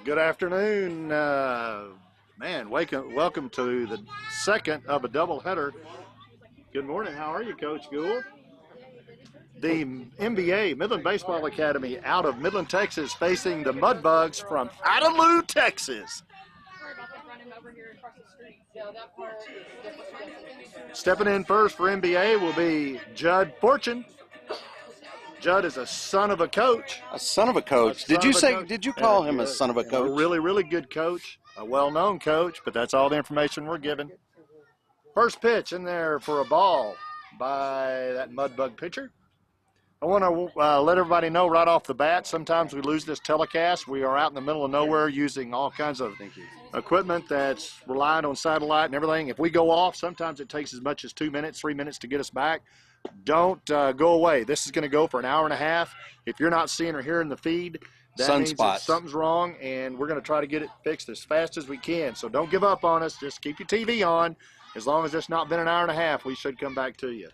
Good afternoon, man. Welcome to the second of a doubleheader. Good morning. How are you, Coach Gould? The MBA, Midland Baseball Academy, out of Midland, Texas, facing the Mudbugs from Idalou, Texas. Stepping in first for MBA will be Judd Fortune. Judd is a son of a coach. A son of a coach. Did you call him a son of a coach? A really, really good coach, a well-known coach, but that's all the information we're given. First pitch in there for a ball by that Mudbug pitcher. I want to let everybody know right off the bat, sometimes we lose this telecast. We are out in the middle of nowhere using all kinds of equipment that's reliant on satellite and everything. If we go off, sometimes it takes as much as 2 minutes, 3 minutes to get us back. Don't go away. This is going to go for an hour and a half. If you're not seeing or hearing the feed, that means that something's wrong, and we're going to try to get it fixed as fast as we can. So don't give up on us. Just keep your TV on. As long as it's not been an hour and a half, we should come back to you.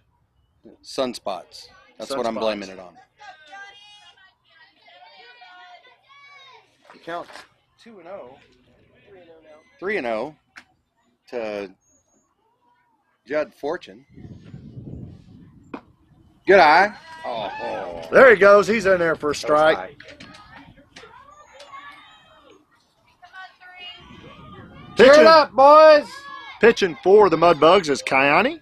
Sunspots. That's what I'm blaming it on. The count 2-0. 3-0 to Judd Fortune. Good eye. Oh. There he goes. He's in there for a strike. Cheer it up, boys. Pitching for the Mudbugs is Kiani.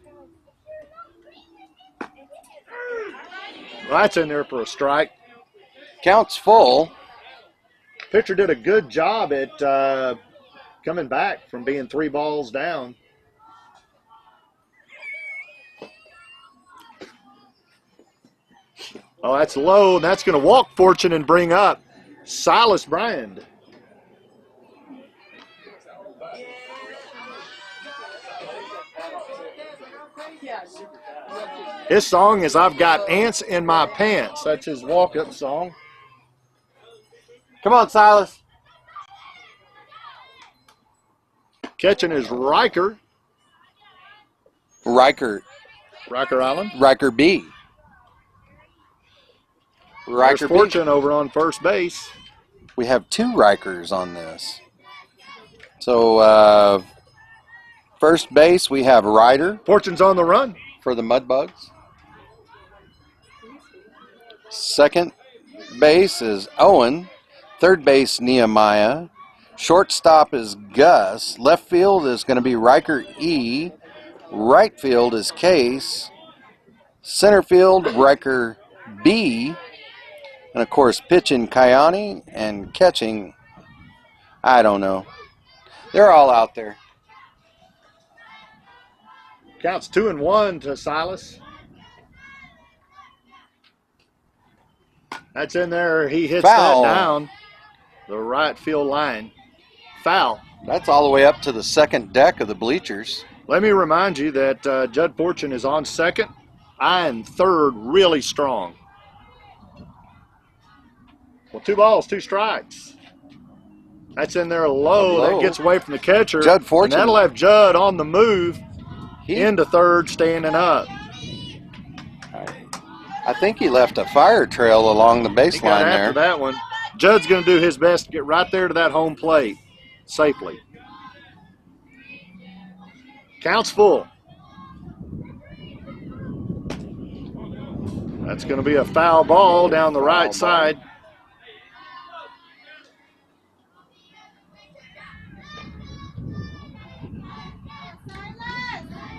Well, that's in there for a strike. Count's full. Pitcher did a good job at coming back from being 3 balls down. Oh, that's low, and that's going to walk Fortune and bring up Silas Brand. His song is I've Got Ants in My Pants. That's his walk-up song. Come on, Silas. Catching is Riker. Riker Island. Riker B. Riker Fortune over on first base. We have 2 Rikers on this. So, first base, we have Ryder. Fortune's on the run for the Mudbugs. Second base is Owen. Third base, Nehemiah. Shortstop is Gus. Left field is going to be Riker E. Right field is Case. Center field, Riker B. And, of course, pitching Kiani and catching, I don't know. They're all out there. Counts 2-1 to Silas. That's in there. He hits that down the right field line. Foul. That's all the way up to the second deck of the bleachers. Let me remind you that Judd Fortune is on second. I am third, really strong. Well, 2 balls, 2 strikes. That's in there low. That gets away from the catcher. Judd Fortune. And that'll have Judd on the move into third, standing up. I think he left a fire trail along the baseline there. After that one, Judd's going to do his best to get right there to that home plate safely. Counts full. That's going to be a foul ball down the right side.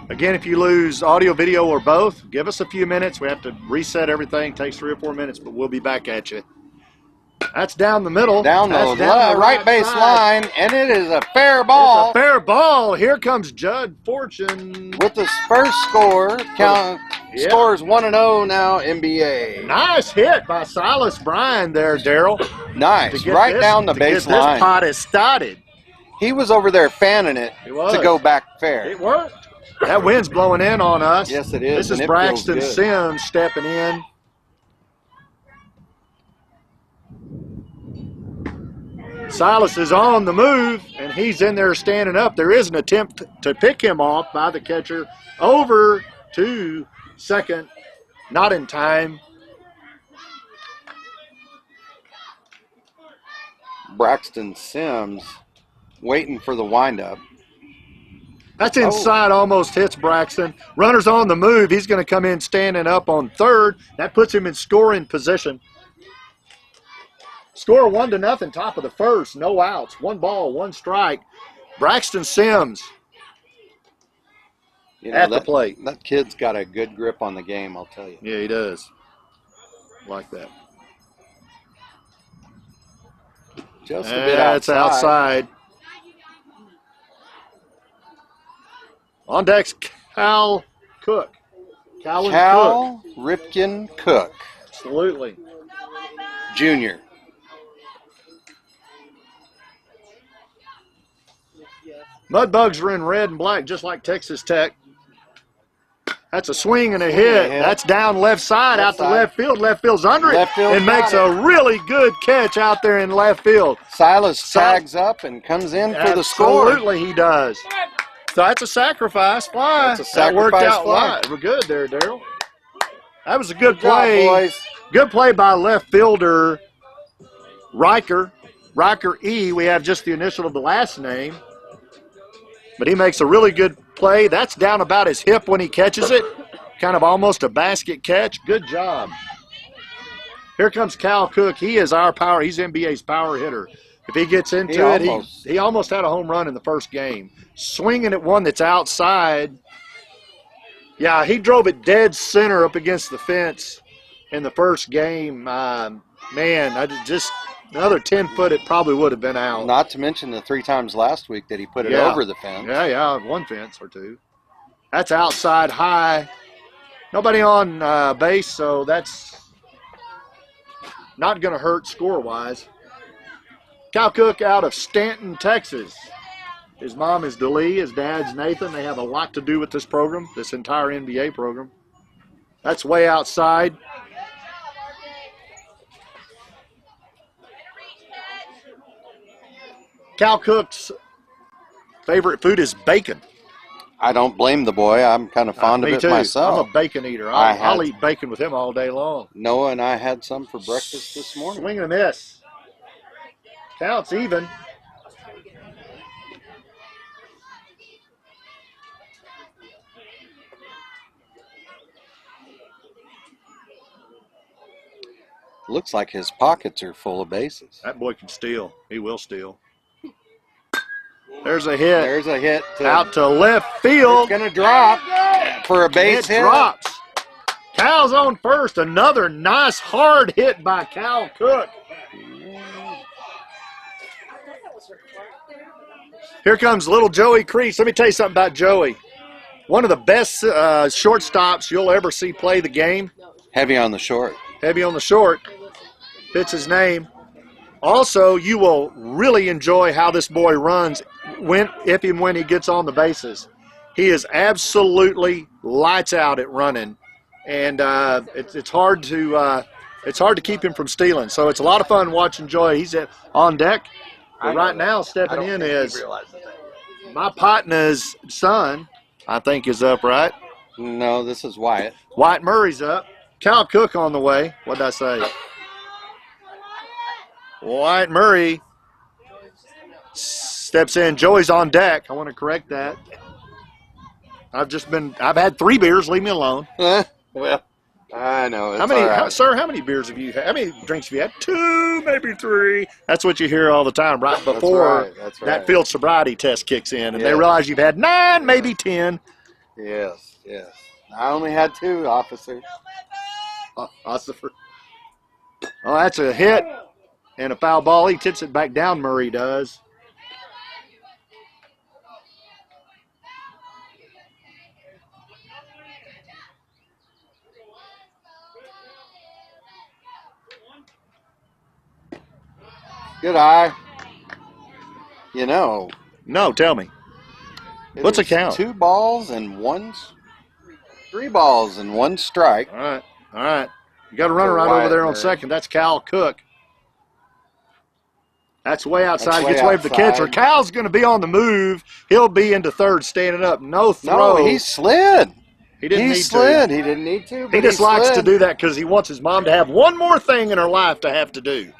Again, if you lose audio, video, or both, give us a few minutes. We have to reset everything. It takes 3 or 4 minutes, but we'll be back at you. That's down the middle. Down the right base line, and it is a fair ball. It's a fair ball. Here comes Judd Fortune. With his first score. Scores 1-0 now, NBA. Nice hit by Silas Bryan there, Daryl. Nice. Right down the baseline. This pot is started. He was over there fanning it to go back fair. It worked. That wind's blowing in on us. Yes, it is. This is Braxton Sims stepping in. Silas is on the move, and he's in there standing up. There is an attempt to pick him off by the catcher over to second. Not in time. Braxton Sims waiting for the windup. That's inside, almost hits Braxton. Runner's on the move. He's going to come in standing up on third. That puts him in scoring position. Score 1-0, top of the first. No outs. 1 ball, 1 strike. Braxton Sims at the plate. That kid's got a good grip on the game, I'll tell you. Yeah, he does. Like that. Just a bit outside. It's outside. On deck's Cal Cook. Cal Ripken Cook. Absolutely. Junior. Mudbugs are in red and black, just like Texas Tech. That's a swing and a hit. That's down left side, out to left field. Left field's under it and makes a really good catch out there in left field. Silas tags up and comes in for the score. Absolutely, he does. So that's a sacrifice fly. That's a sacrifice that worked out fly. We're good there, Daryl. That was a good play. play. Good play by left fielder Riker E. We have just the initial of the last name. But he makes a really good play. That's down about his hip when he catches it. Kind of almost a basket catch. Good job. Here comes Cal Cook. He is our power. He's NBA's power hitter. If he gets into it, he almost had a home run in the first game. Swinging at one that's outside. Yeah, he drove it dead center up against the fence in the first game. Man, another 10-foot, it probably would have been out. Not to mention the 3 times last week that he put it over the fence. Yeah, 1 fence or 2. That's outside high. Nobody on base, so that's not going to hurt score-wise. Cal Cook out of Stanton, Texas. His mom is Delee, his dad's Nathan. They have a lot to do with this program, this entire NBA program. That's way outside. Cal Cook's favorite food is bacon. I don't blame the boy. I'm kind of fond of it myself. I'm a bacon eater. I'll eat bacon with him all day long. Noah and I had some for breakfast this morning. Swing and a miss. Counts even. Looks like his pockets are full of bases. That boy can steal. He will steal. There's a hit. There's a hit. Out to left field. It's going to drop for a base hit. It drops. Cal's on first. Another nice hard hit by Cal Cook. Here comes little Joey Crease. Let me tell you something about Joey. One of the best shortstops you'll ever see play the game. Heavy on the short. Heavy on the short. Fits his name. Also, you will really enjoy how this boy runs if and when he gets on the bases. He is absolutely lights out at running, and it's hard to keep him from stealing. So it's a lot of fun watching Joey. He's on deck. But right now, stepping in is my partner's son, I think, is up, right? No, this is Wyatt. Wyatt Murray's up. Cal Cook on the way. What did I say? Wyatt Murray steps in. Joey's on deck. I want to correct that. I've had 3 beers. Leave me alone. Well, I know. Sir, how many beers have you had? How many drinks have you had? 2, maybe 3. That's what you hear all the time right before that field sobriety test kicks in. And they realize you've had 9, maybe 10. Yes. I only had 2, officer. Officer. Oh, that's a hit. And a foul ball. He tips it back down, Murray does. Good eye. You know. No, tell me. What's the count? 2 balls and 3 balls and 1 strike. All right. You got a runner right over there on second. That's Cal Cook. That's way outside. Gets away from the catcher. Cal's going to be on the move. He'll be into third, standing up. No throw. No, he slid. He didn't need to. He didn't need to. He just likes to do that because he wants his mom to have one more thing in her life to have to do.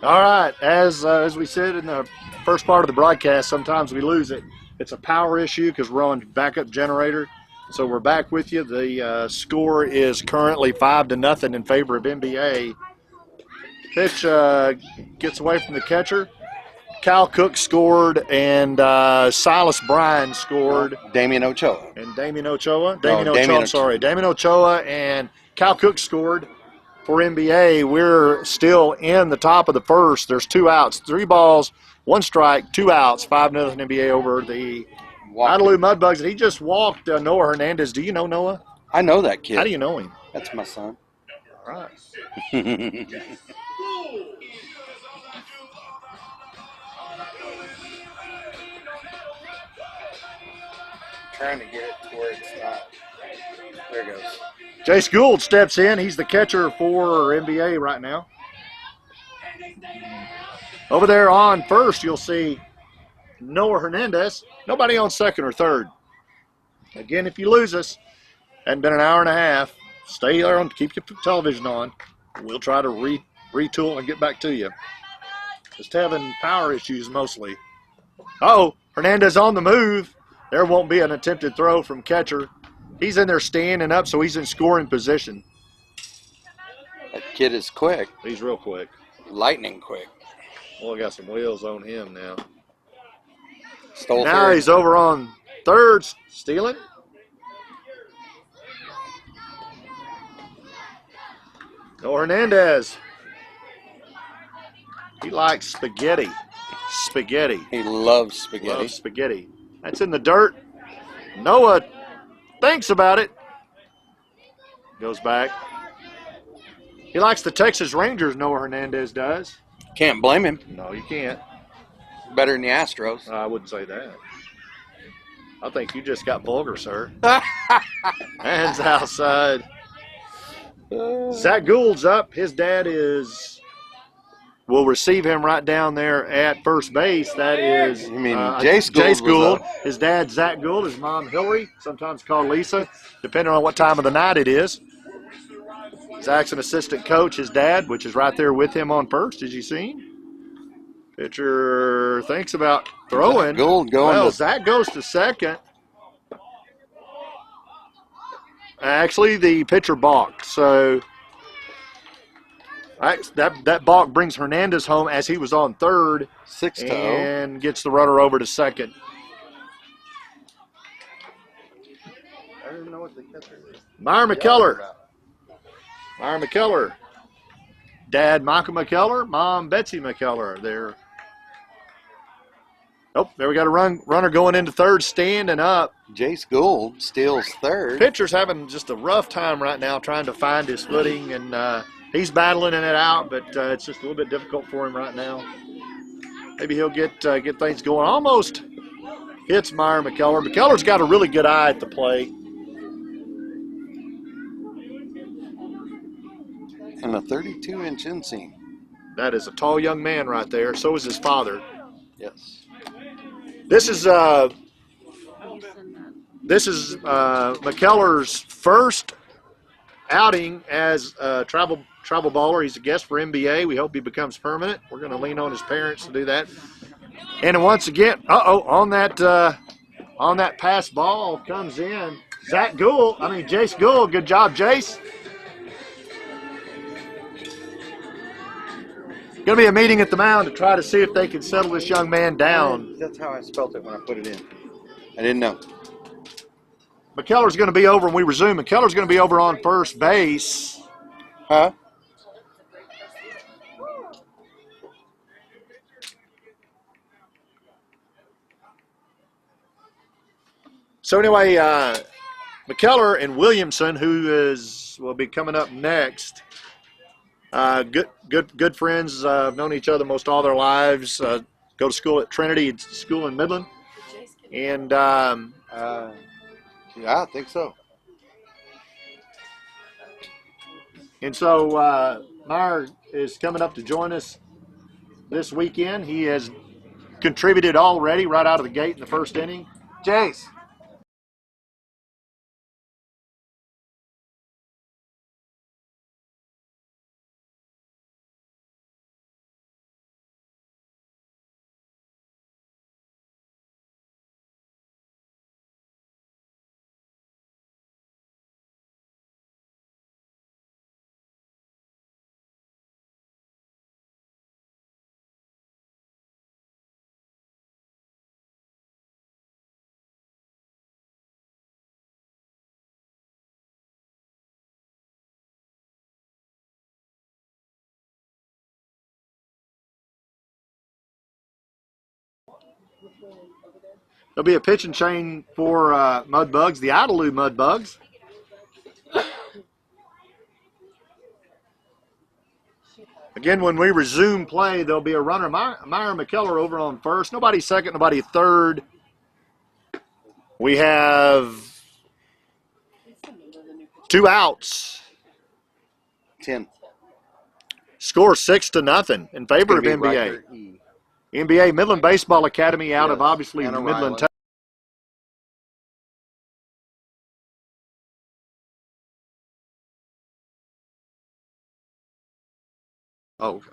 All right, as we said in the first part of the broadcast, sometimes we lose it. It's a power issue because we're on backup generator. So we're back with you. The score is currently 5-0 in favor of NBA. Pitch gets away from the catcher. Cal Cook scored, and Silas Bryan scored. No, Damian Ochoa. And Damian Ochoa. Damian Ochoa and Cal Cook scored. For NBA, we're still in the top of the first. There's 2 outs, 3 balls, 1 strike, 2 outs, 5-0 NBA over the Idalou Mudbugs. And he just walked Noah Hernandez. Do you know Noah? I know that kid. How do you know him? That's my son. All right. Trying to get it to where it's not. There it goes. Jace Gould steps in. He's the catcher for NBA right now. Over there on first, you'll see Noah Hernandez. Nobody on second or third. Again, if you lose us, hadn't been an hour and a half, stay there and keep your television on. We'll try to retool and get back to you. Just having power issues mostly. Oh, Hernandez on the move. There won't be an attempted throw from catcher. He's in there standing up, so he's in scoring position. That kid is quick. He's real quick. Lightning quick. Well, I got some wheels on him now. Stole now third. He's over on third, stealing. No Hernandez. He likes spaghetti. Spaghetti. He loves spaghetti. Loves spaghetti. That's in the dirt. Noah thinks about it. Goes back. He likes the Texas Rangers, Noah Hernandez does. Can't blame him. No, you can't. Better than the Astros. I wouldn't say that. I think you just got vulgar, sir. Hands outside. Zach Gould's up. His dad will receive him right down there at first base. That is You mean Jace Gould. His dad, Zach Gould. His mom, Hillary, sometimes called Lisa, depending on what time of the night it is. Zach's an assistant coach, his dad, which is right there with him on first. Did you see him? Pitcher thinks about throwing. Zach Gould going well, Zach goes to second. Actually, the pitcher balked. So that balk brings Hernandez home as he was on third. 6-0. And gets the runner over to second. I don't even know what the catcher is. Meyer McKellar. Meyer McKellar. Dad, Michael McKellar. Mom, Betsy McKellar. There. Oh, there we got a runner going into third, standing up. Jace Gould steals third. Pitcher's having just a rough time right now trying to find his footing, and he's battling it out, but it's just a little bit difficult for him right now. Maybe he'll get things going. Almost hits Meyer McKellar. McKellar's got a really good eye at the plate. And a 32-inch inseam. That is a tall young man right there. So is his father. Yes. This is McKellar's first outing as a travel baller. He's a guest for NBA. We hope he becomes permanent. We're going to lean on his parents to do that. And once again, on that pass ball comes in Jace Gould. Good job, Jace. Going to be a meeting at the mound to try to see if they can settle this young man down. That's how I spelt it when I put it in. I didn't know. McKellar's going to be over when we resume. McKellar's going to be over on first base. Huh? So anyway, McKellar and Williamson, who will be coming up next. Good friends. Known each other most all their lives. Go to school at Trinity School in Midland. And Yeah, I think so. And so Meyer is coming up to join us this weekend. He has contributed already right out of the gate in the first inning. Jace. There'll be a pitching chain for Mudbugs, the Idaloo Mudbugs. Again, when we resume play, there'll be a runner, Meyer McKellar, over on first. Nobody second, nobody third. We have 2 outs. 10. Score 6-0 in favor of NBA. NBA Midland Baseball Academy out of obviously Midland, Texas. Oh, okay.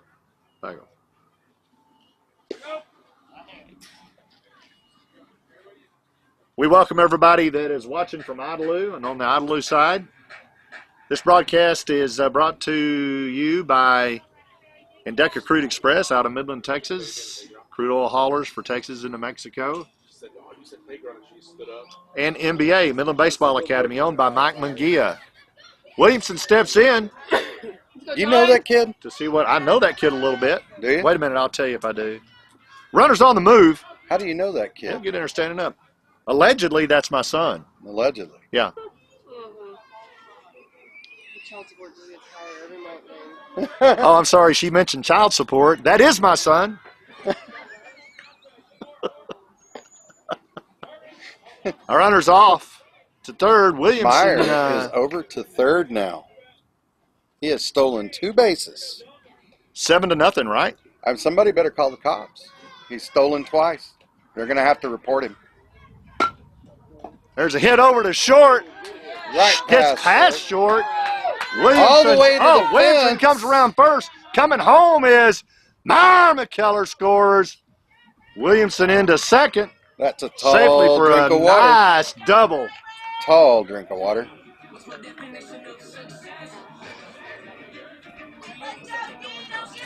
There you go. We welcome everybody that is watching from Idaloo and on the Idaloo side. This broadcast is brought to you by Endeca Crude Express out of Midland, Texas. Crude oil haulers for Texas and New Mexico. And NBA, Midland Baseball Academy, owned by Mike Munguia. Williamson steps in. You know that kid? To see what, I know that kid a little bit. Do you? Wait a minute, I'll tell you if I do. Runner's on the move. How do you know that kid? Yeah, get in there standing up. Allegedly, that's my son. Allegedly. Yeah. Oh, I'm sorry. She mentioned child support. That is my son. Our runner's off to third. Williamson Meyer is over to third now. He has stolen 2 bases. 7-0, right? Somebody better call the cops. He's stolen twice. They're going to have to report him. There's a hit over to short. Right Gets past short. Williamson, all the way to the Williamson fence. comes around first. Coming home is Meyer McKellar scores. Williamson into second. That's a tall Safely for drink a of water. nice double. Tall drink of water.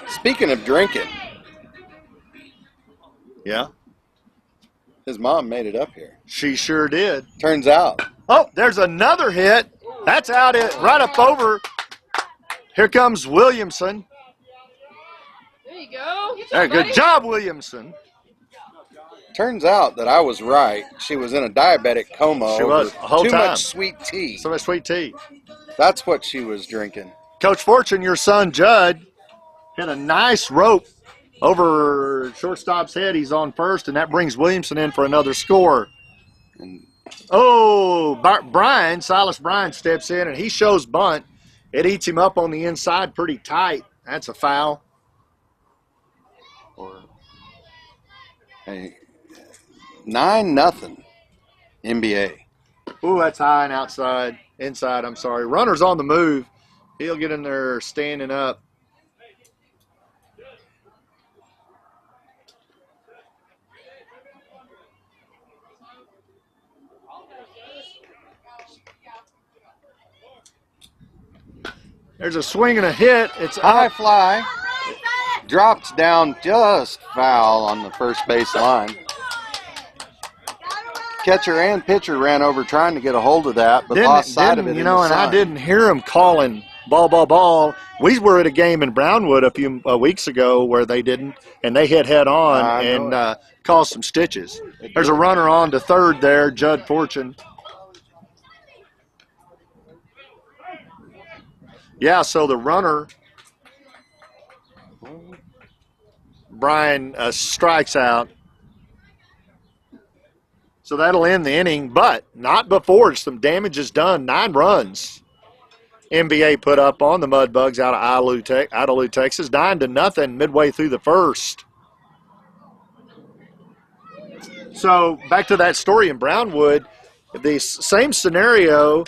Speaking of drinking. Yeah. His mom made it up here. She sure did. Turns out. Oh, there's another hit. That's out it right up over. Here comes Williamson. There you go. Good job, Williamson. Turns out that I was right. She was in a diabetic coma. She was the whole too time. much sweet tea. So much sweet tea. That's what she was drinking. Coach Fortune, your son Judd, hit a nice rope over shortstop's head. He's on first, and that brings Williamson in for another score. Silas Bryan steps in, and he shows bunt. It eats him up on the inside pretty tight. That's a foul. Hey, 9-0 NBA. Ooh, that's high and outside. Inside, I'm sorry. Runner's on the move. He'll get in there standing up. There's a swing and a hit. It's High up. fly. Drops down just foul on the first base line. Catcher and pitcher ran over trying to get a hold of that, but lost sight of it. You know, and I didn't hear him calling ball, ball, ball. We were at a game in Brownwood a few weeks ago where they didn't, and they hit head on and caused some stitches. There's a runner on to third there, Judd Fortune. Yeah, so the runner, Brian, strikes out. So that'll end the inning, but not before some damage is done. 9 runs NBA put up on the Mudbugs out of Idaloo, Texas. 9-0 midway through the first. So back to that story in Brownwood, the same scenario,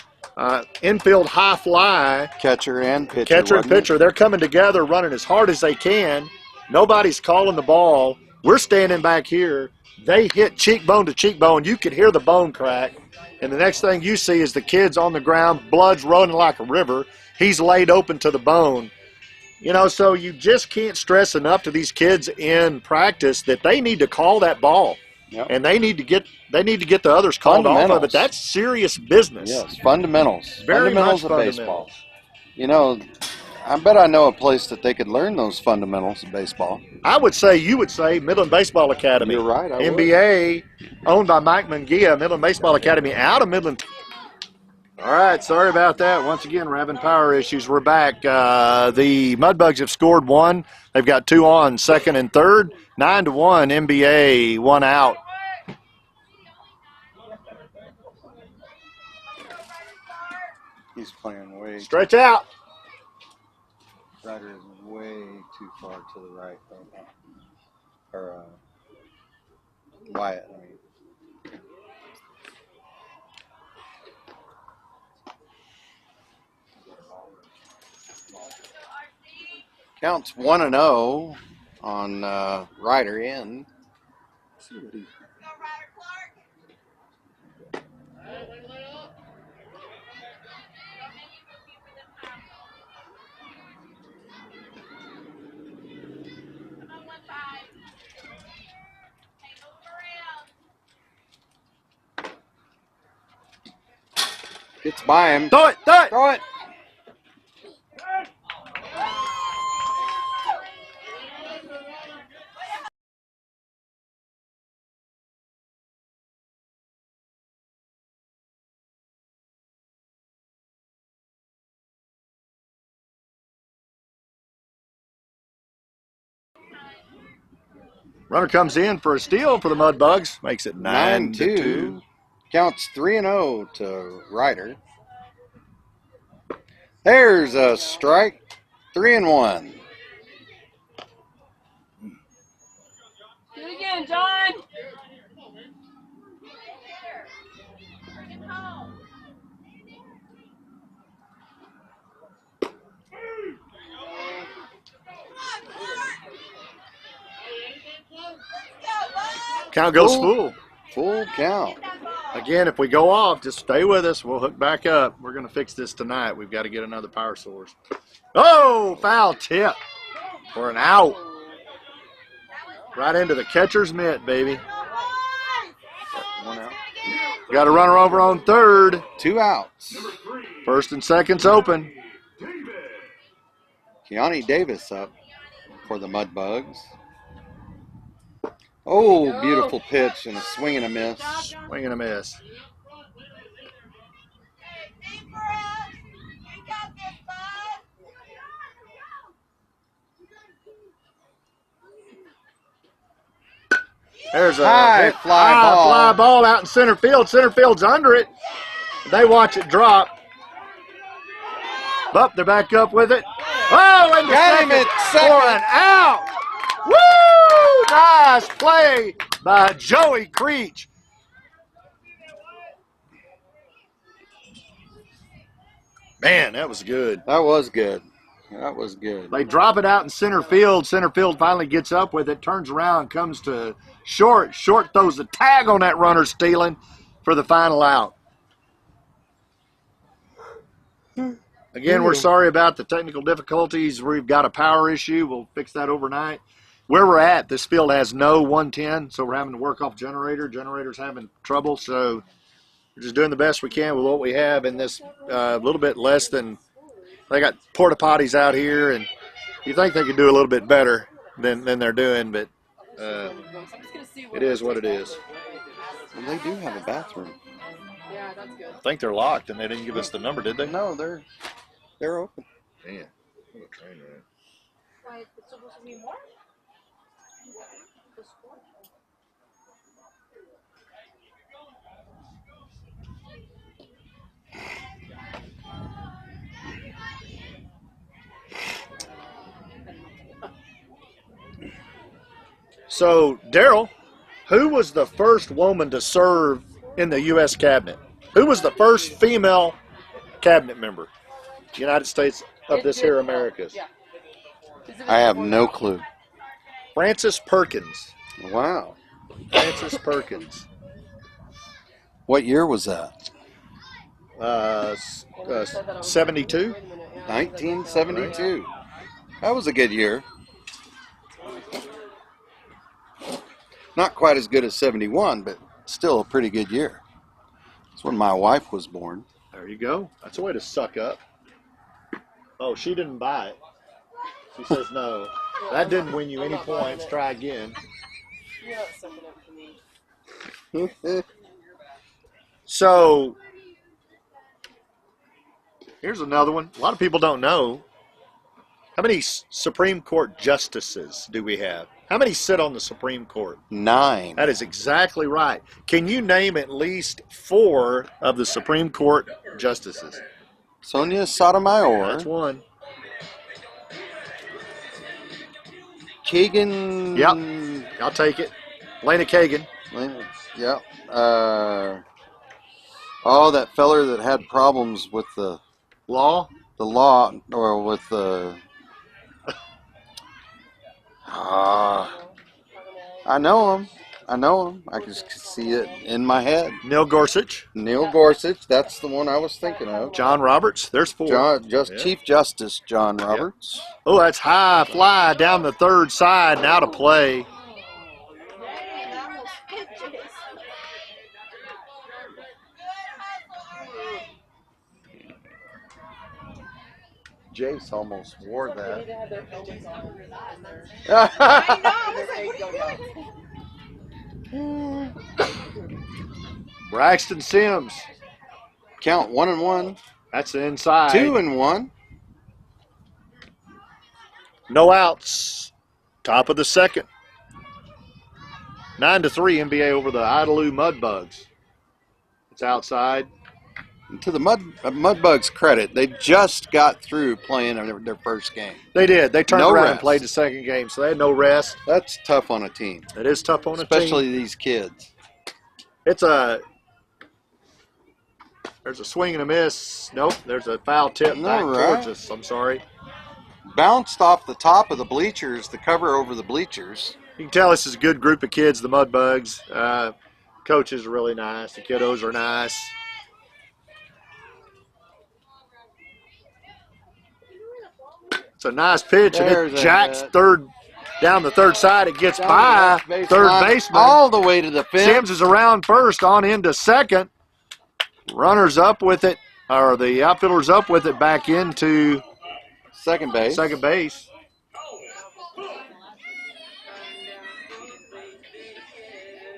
infield high fly. Catcher and pitcher. Catcher and pitcher, they're coming together, running as hard as they can. Nobody's calling the ball. We're standing back here. They hit cheekbone to cheekbone. You could hear the bone crack. And the next thing you see is the kid's on the ground, blood's running like a river. He's laid open to the bone. You know, so you just can't stress enough to these kids in practice that they need to call that ball. Yep. And they need to get the others called off of it. That's serious business. Yes, fundamentals. Very fundamentals much of fundamentals. baseball. You know, I bet I know a place that they could learn those fundamentals of baseball. I would say, you would say, Midland Baseball Academy. You're right, I would. MBA, owned by Mike Mungia, Midland Baseball Academy out of Midland. All right, sorry about that. Once again, we're having power issues. We're back. The Mudbugs have scored one. They've got two on, second and third. 9-1, MBA, one out. He's playing way. Stretch out. Ryder is way too far to the right. Or Wyatt, I mean. Counts 1-0 on Ryder in. See what he. Gets by him. Throw it, throw it. Throw it. Runner comes in for a steal for the Mudbugs. Makes it 9-2. Counts 3-0 to Ryder. There's a strike. 3-1. Do it again, John. Count goes full. Full count. Again, if we go off, just stay with us. We'll hook back up. We're going to fix this tonight. We've got to get another power source. Oh, foul tip for an out. Right into the catcher's mitt, baby. 1 out. Got a runner over on third. 2 outs. First and second's open. Keani Davis up for the Mudbugs. Oh, beautiful pitch and a swing and a miss. Swing and a miss. There's a High fly ball out in center field. Center field's under it. They watch it drop. But they're back up with it. Oh, and Got him at second. For an out. Woo! Nice play by Joey Creech. Man, that was good. That was good. That was good. They drop it out in center field. Center field finally gets up with it, turns around, comes to short. Short throws the tag on that runner stealing for the final out. Again, we're sorry about the technical difficulties. We've got a power issue. We'll fix that overnight. Where we're at, this field has no 110, so we're having to work off generator. Generator's having trouble, so we're just doing the best we can with what we have in this little bit less than. They got porta potties out here, and you think they could do a little bit better than they're doing, but it is what it is. Well, they do have a bathroom. Yeah, that's good. I think they're locked, and they didn't give us the number, did they? No, they're open. Man, what a train wreck. Why, it's supposed to be more? So, Daryl, who was the first woman to serve in the U.S. cabinet? Who was the first female cabinet member? United States of this here Americas. Yeah. I have no clue. Frances Perkins. Wow. Frances Perkins. What year was that? 72. 1972. That was a good year. Not quite as good as 71, but still a pretty good year. That's when my wife was born. There you go. That's a way to suck up. Oh, she didn't buy it. She says no. That didn't win you any points. Try again. You're not sucking up to me. So, here's another one. A lot of people don't know. How many Supreme Court justices do we have? How many sit on the Supreme Court? 9. That is exactly right. Can you name at least 4 of the Supreme Court justices? Sonia That's Sotomayor. one. Kagan. Yep, I'll take it. Lena Kagan. Yep. Oh, that feller that had problems with the Law? law, or with the. I know him. I can see it in my head. Neil Gorsuch. Neil Gorsuch. That's the one I was thinking of. John Roberts. There's 4. Yeah. Chief Justice John Roberts. Oh, that's high fly down the third side. Now to play. Jace almost wore They that. need to have their helmets on. Braxton Sims. Count 1-1. That's the inside. 2-1. No outs. Top of the second. 9-3 NBA over the Idalou Mudbugs. It's outside. To the Mudbugs' credit, they just got through playing their first game. They did. They turned No around rest. and played the second game, so they had no rest. That's tough on a team, It is tough on a team. especially these kids. There's a swing and a miss. Nope, there's a foul tip back towards us. I'm sorry. Bounced off the top of the bleachers, the cover over the bleachers. You can tell this is a good group of kids, the Mudbugs. Coaches are really nice. The kiddos are nice. It's a nice pitch, and There's it a jacks hit. down the third side. It gets Down by the left third baseline, baseman. all the way to the fence. Sims is around first, on into second. Runners up with it, or the outfielder's up with it back into Second base.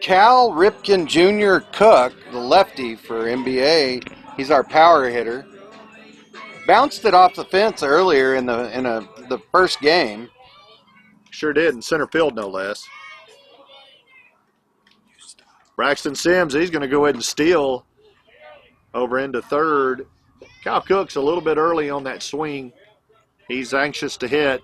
Cal Ripken Jr. Cook, the lefty for NBA, he's our power hitter. Bounced it off the fence earlier in the first game. Sure did, in center field no less. Braxton Sims, he's going to go ahead and steal over into third. Cal Cook's a little bit early on that swing. He's anxious to hit.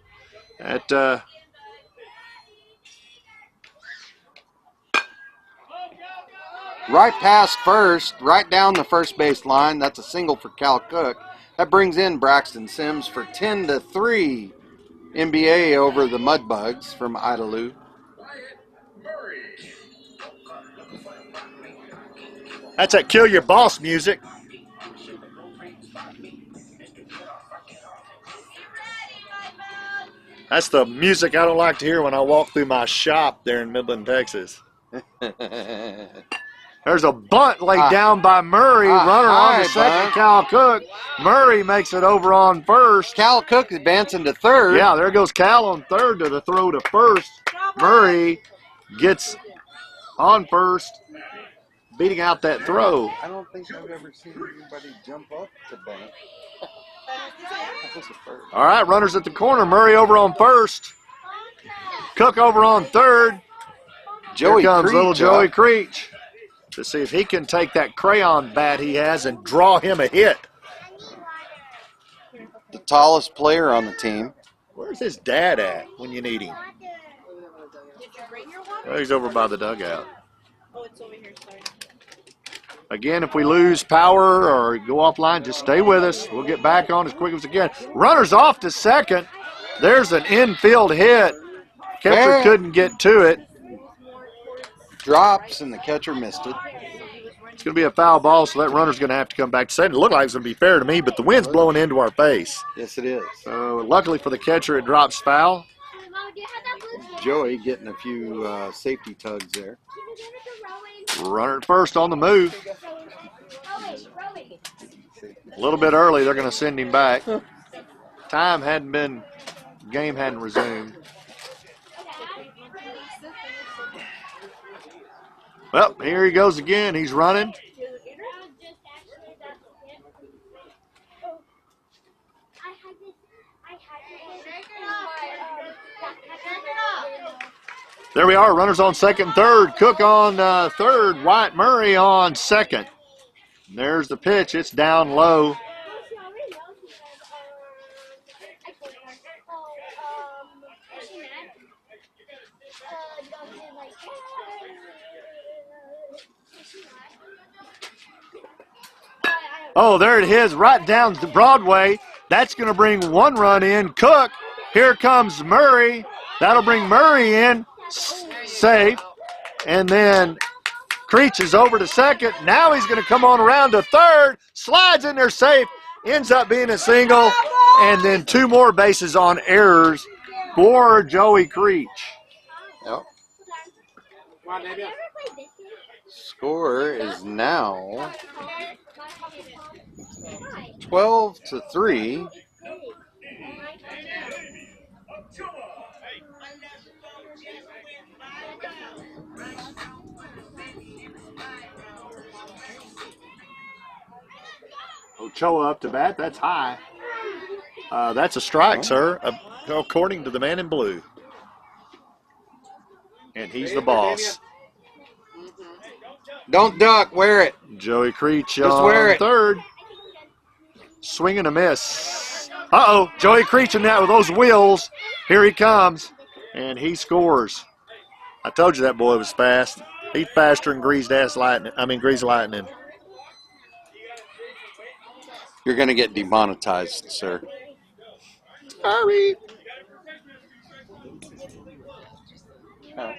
Right past first, right down the first base line. That's a single for Cal Cook. That brings in Braxton Sims for 10-3 NBA over the Mudbugs from Idalou. That's that Kill Your Boss music. That's the music I don't like to hear when I walk through my shop there in Midland, Texas. There's a bunt laid down by Murray. Runner on the second, Cal Cook. Murray makes it over on first. Cal Cook advancing to third. Yeah, there goes Cal on third to the throw to first. Murray gets on first, beating out that throw. I don't think I've ever seen anybody jump up to bunt. All right, runners at the corner. Murray over on first. Cook over on third. Here comes little Joey Creech to see if he can take that crayon bat he has and draw him a hit. The tallest player on the team. Where's his dad at when you need him? Well, he's over by the dugout. Oh, it's over here, sorry. Again, if we lose power or go offline, just stay with us. We'll get back on as quick as we can. Runners off to second. There's an infield hit. Catcher couldn't get to it. Drops, and the catcher missed it. It's going to be a foul ball, so that runner's going to have to come back to second. It looked like it's going to be fair to me, but the wind's blowing into our face. Yes, it is. So luckily for the catcher, it drops foul. Joey getting a few safety tugs there. Runner at first on the move. A little bit early, they're going to send him back. Time hadn't been, game hadn't resumed. Well, here he goes again. He's running. There we are. Runners on second, third. Cook on third. White Murray on second. There's the pitch. It's down low. Oh, there it is, right down to Broadway. That's going to bring one run in. Cook, here comes Murray. That'll bring Murray in, safe. And then Creech is over to second. Now he's going to come on around to third. Slides in there safe. Ends up being a single. And then two more bases on errors for Joey Creech. Yep. Score is now 12-3. Ochoa up to bat. That's high. That's a strike, sir, according to the man in blue. And he's the boss. Don't duck. Wear it. Joey Creech Just wear on it. third. Swing and a miss. Uh-oh. Joey Creech in that with those wheels. Here he comes. And he scores. I told you that boy was fast. He's faster than Greased Lightning. You're going to get demonetized, sir. Sorry. I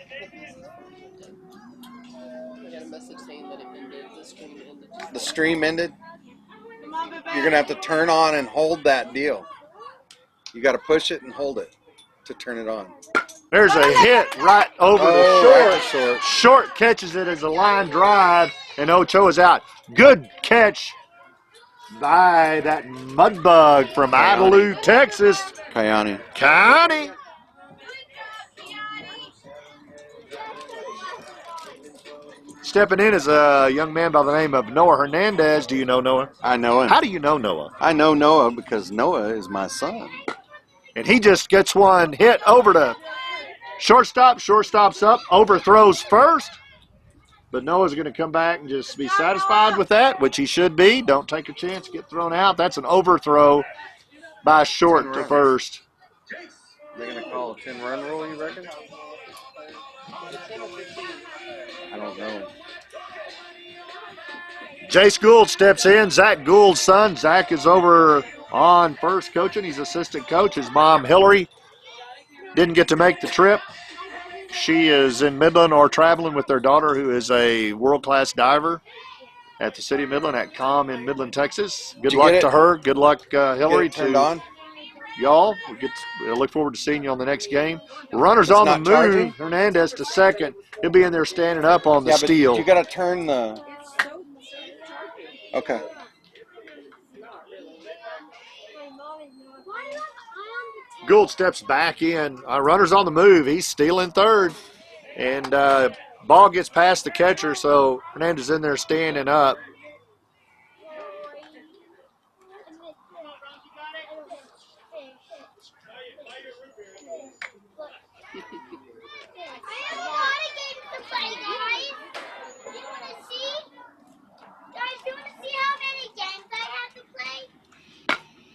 got a message saying that it ended. The stream ended. The stream ended. You're going to have to turn on and hold that deal. You got to push it and hold it to turn it on. There's a hit right over the short. Right to short. Short catches it as a line drive, and Ochoa's out. Good catch by that Mudbug from Idalou, Texas. Kayani. County. Stepping in is a young man by the name of Noah Hernandez. Do you know Noah? I know him. How do you know Noah? I know Noah because Noah is my son. And he just gets one hit over to shortstop. Shortstop's up, overthrows first. But Noah's going to come back and just be satisfied with that, which he should be. Don't take a chance, get thrown out. That's an overthrow by short to first. They're going to call a 10-run rule, you reckon? I don't know. Jace Gould steps in. Zach Gould's son. Zach is over on first coaching. He's assistant coach. His mom, Hillary, didn't get to make the trip. She is in Midland or traveling with their daughter, who is a world-class diver at the city of Midland at COM in Midland, Texas. Good luck to her. Good luck, Hillary, to y'all. We'll look forward to seeing you on the next game. Runners on the move. Charging? Hernandez to second. He'll be in there standing up on the steal. But you got to turn the. Okay. Gould steps back in. Runners on the move. He's stealing third. And ball gets past the catcher, so Hernandez in there standing up.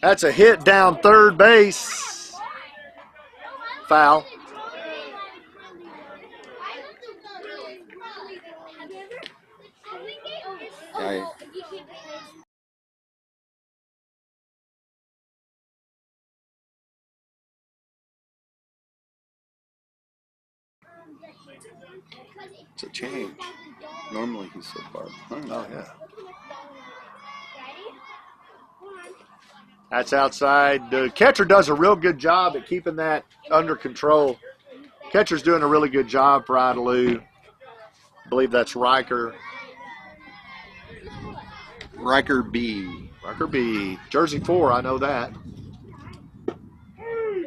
That's a hit down third base. Foul. Right. It's a change. Normally he's so far behind. Oh, yeah. That's outside. The catcher does a real good job at keeping that under control. Catcher's doing a really good job for Idalou. I believe that's Riker. Riker B. Riker B. Jersey 4, I know that.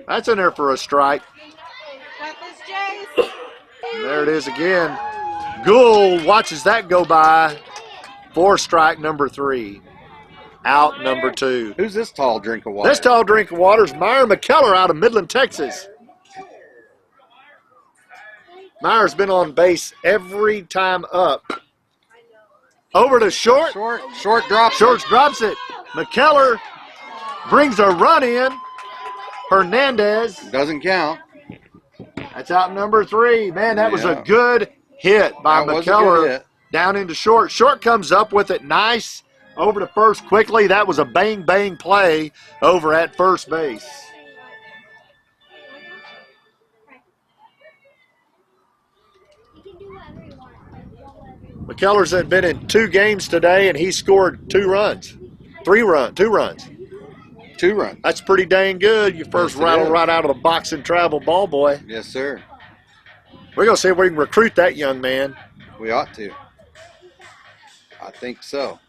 That's in there for a strike. Got this, Jace. And there it is again. Gould watches that go by for strike number 3. Out number 2. Who's this tall drink of water? This tall drink of water is Meyer McKellar out of Midland, Texas. Meyer's been on base every time up. Over to short. Short drops. Short drops it. McKellar brings a run in. Hernandez. Doesn't count. That's out number 3. Man, that was a Yeah. good hit by That was a McKellar. good hit. Down into short. Short comes up with it nice. Over to first quickly. That was a bang play over at first base. McKellar's had been in 2 games today, and he scored 2 runs. 2 runs. 2 runs. That's pretty dang good. Your first Yes, it rattle is. right out of the box and travel ball boy. Yes, sir. We're going to see if we can recruit that young man. We ought to. I think so.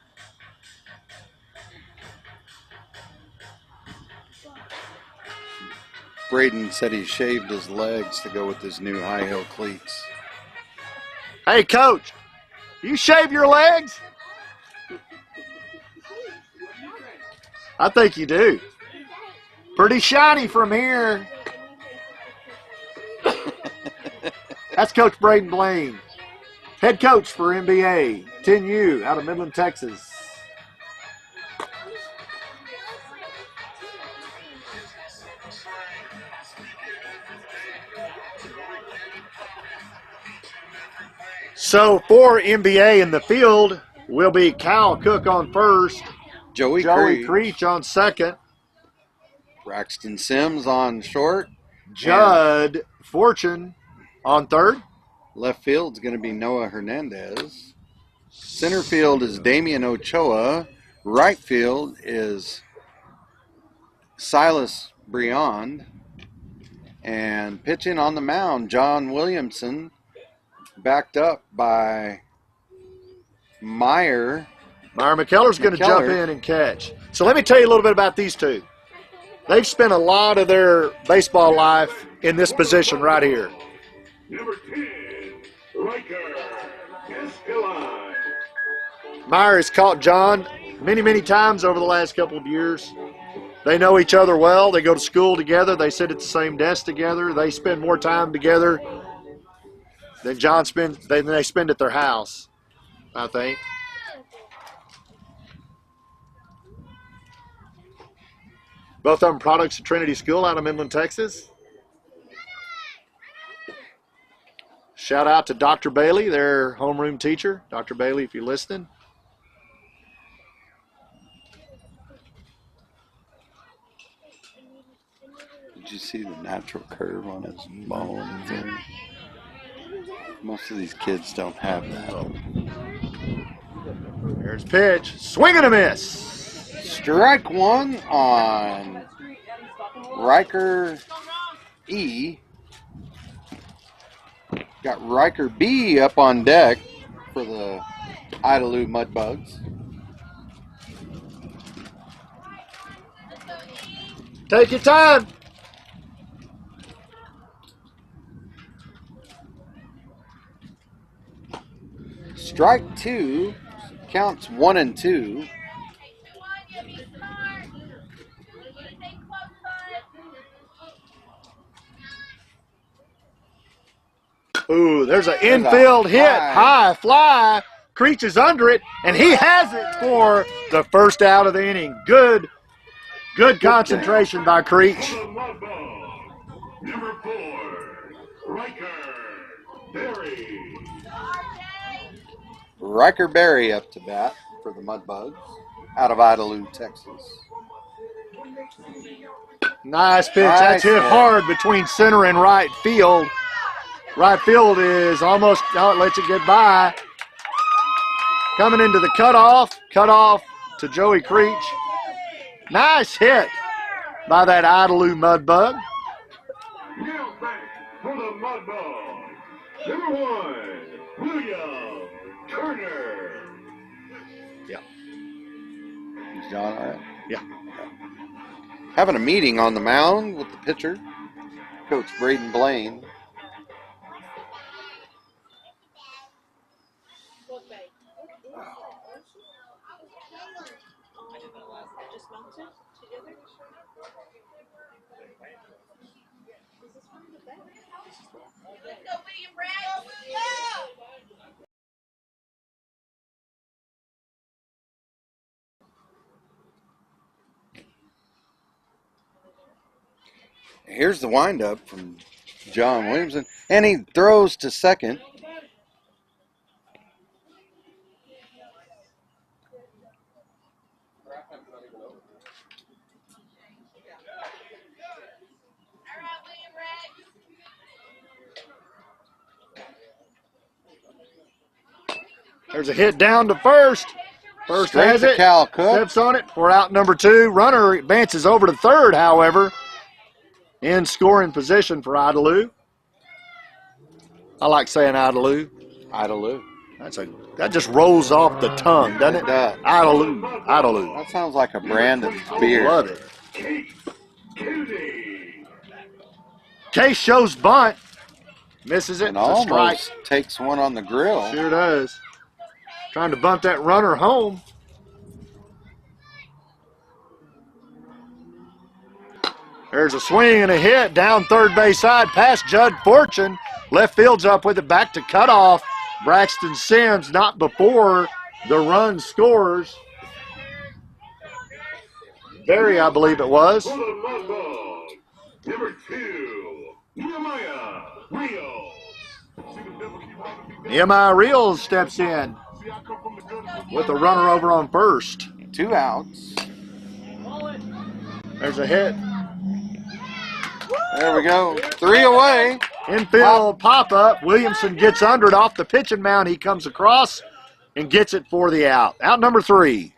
Braden said he shaved his legs to go with his new high heel cleats. Hey, Coach, you shave your legs? I think you do. Pretty shiny from here. That's Coach Braden Blaine, head coach for NBA, 10U out of Midland, Texas. So for NBA in the field will be Cal Cook on first, Joey Joey Creech, Creech on second, Braxton Sims on short. Judd Fortune on third. Left field's going to be Noah Hernandez. Center field is Damian Ochoa. Right field is Silas Briand. And pitching on the mound, John Williamson, backed up by Meyer. Meyer McKellar's going to jump in and catch. So let me tell you a little bit about these two. They've spent a lot of their baseball life in this position right here. Number 10, Riker Escalon. Meyer has caught John many times over the last couple of years. They know each other well. They go to school together. They sit at the same desk together. They spend more time together than they spend at their house, I think. Both of them products of Trinity School out of Midland, Texas. Shout out to Dr. Bailey, their homeroom teacher. Dr. Bailey, if you're listening. Did you see the natural curve on his ball and everything? Most of these kids don't have that. There's pitch. Swing and a miss. Strike one on Riker E. Got Riker B up on deck for the Idalou Mudbugs. Take your time. Strike two. Counts 1 and 2. Ooh, there's an infield hit. High fly. Creech is under it, and he has it for the first out of the inning. Good concentration by Creech. For the Mudbugs, number 4, Riker Berry. Riker Berry up to bat for the Mudbugs out of Idalou, Texas. Nice pitch. Nice That's hit hit. hard between center and right field. Right field is almost, oh, it lets it get by. Coming into the cutoff to Joey Creech. Nice hit by that Idalou Mudbug. Now back for the Mudbugs, number 1, William Turner. Is John all right? Yeah. Having a meeting on the mound with the pitcher. Coach Braden Blaine. Here's the windup from John Williamson, and he throws to second. There's a hit down to first. First Straight has to it. Cal Cook. Steps on it. We're out number 2. Runner advances over to third, however, in scoring position for Idalou. I like saying Idalou. Idalou. That just rolls off the tongue, doesn't it? It does. Idalou. Idalou. That sounds like a brand of beer. Love it. Case shows bunt. Misses it. And It's a strike. almost takes one on the grill. Sure does. Trying to bunt that runner home. There's a swing and a hit down third base side past Judd Fortune. Left field's up with it back to cutoff. Braxton Sims not before the run scores. Barry, I believe it was. For the Mudbugs, number 2, Nehemiah Rios. Nehemiah Reels steps in with a runner over on first. 2 outs. There's a hit. There we go. 3 away. Infield pop-up. Williamson gets under it off the pitching mound. He comes across and gets it for the out. Out number 3.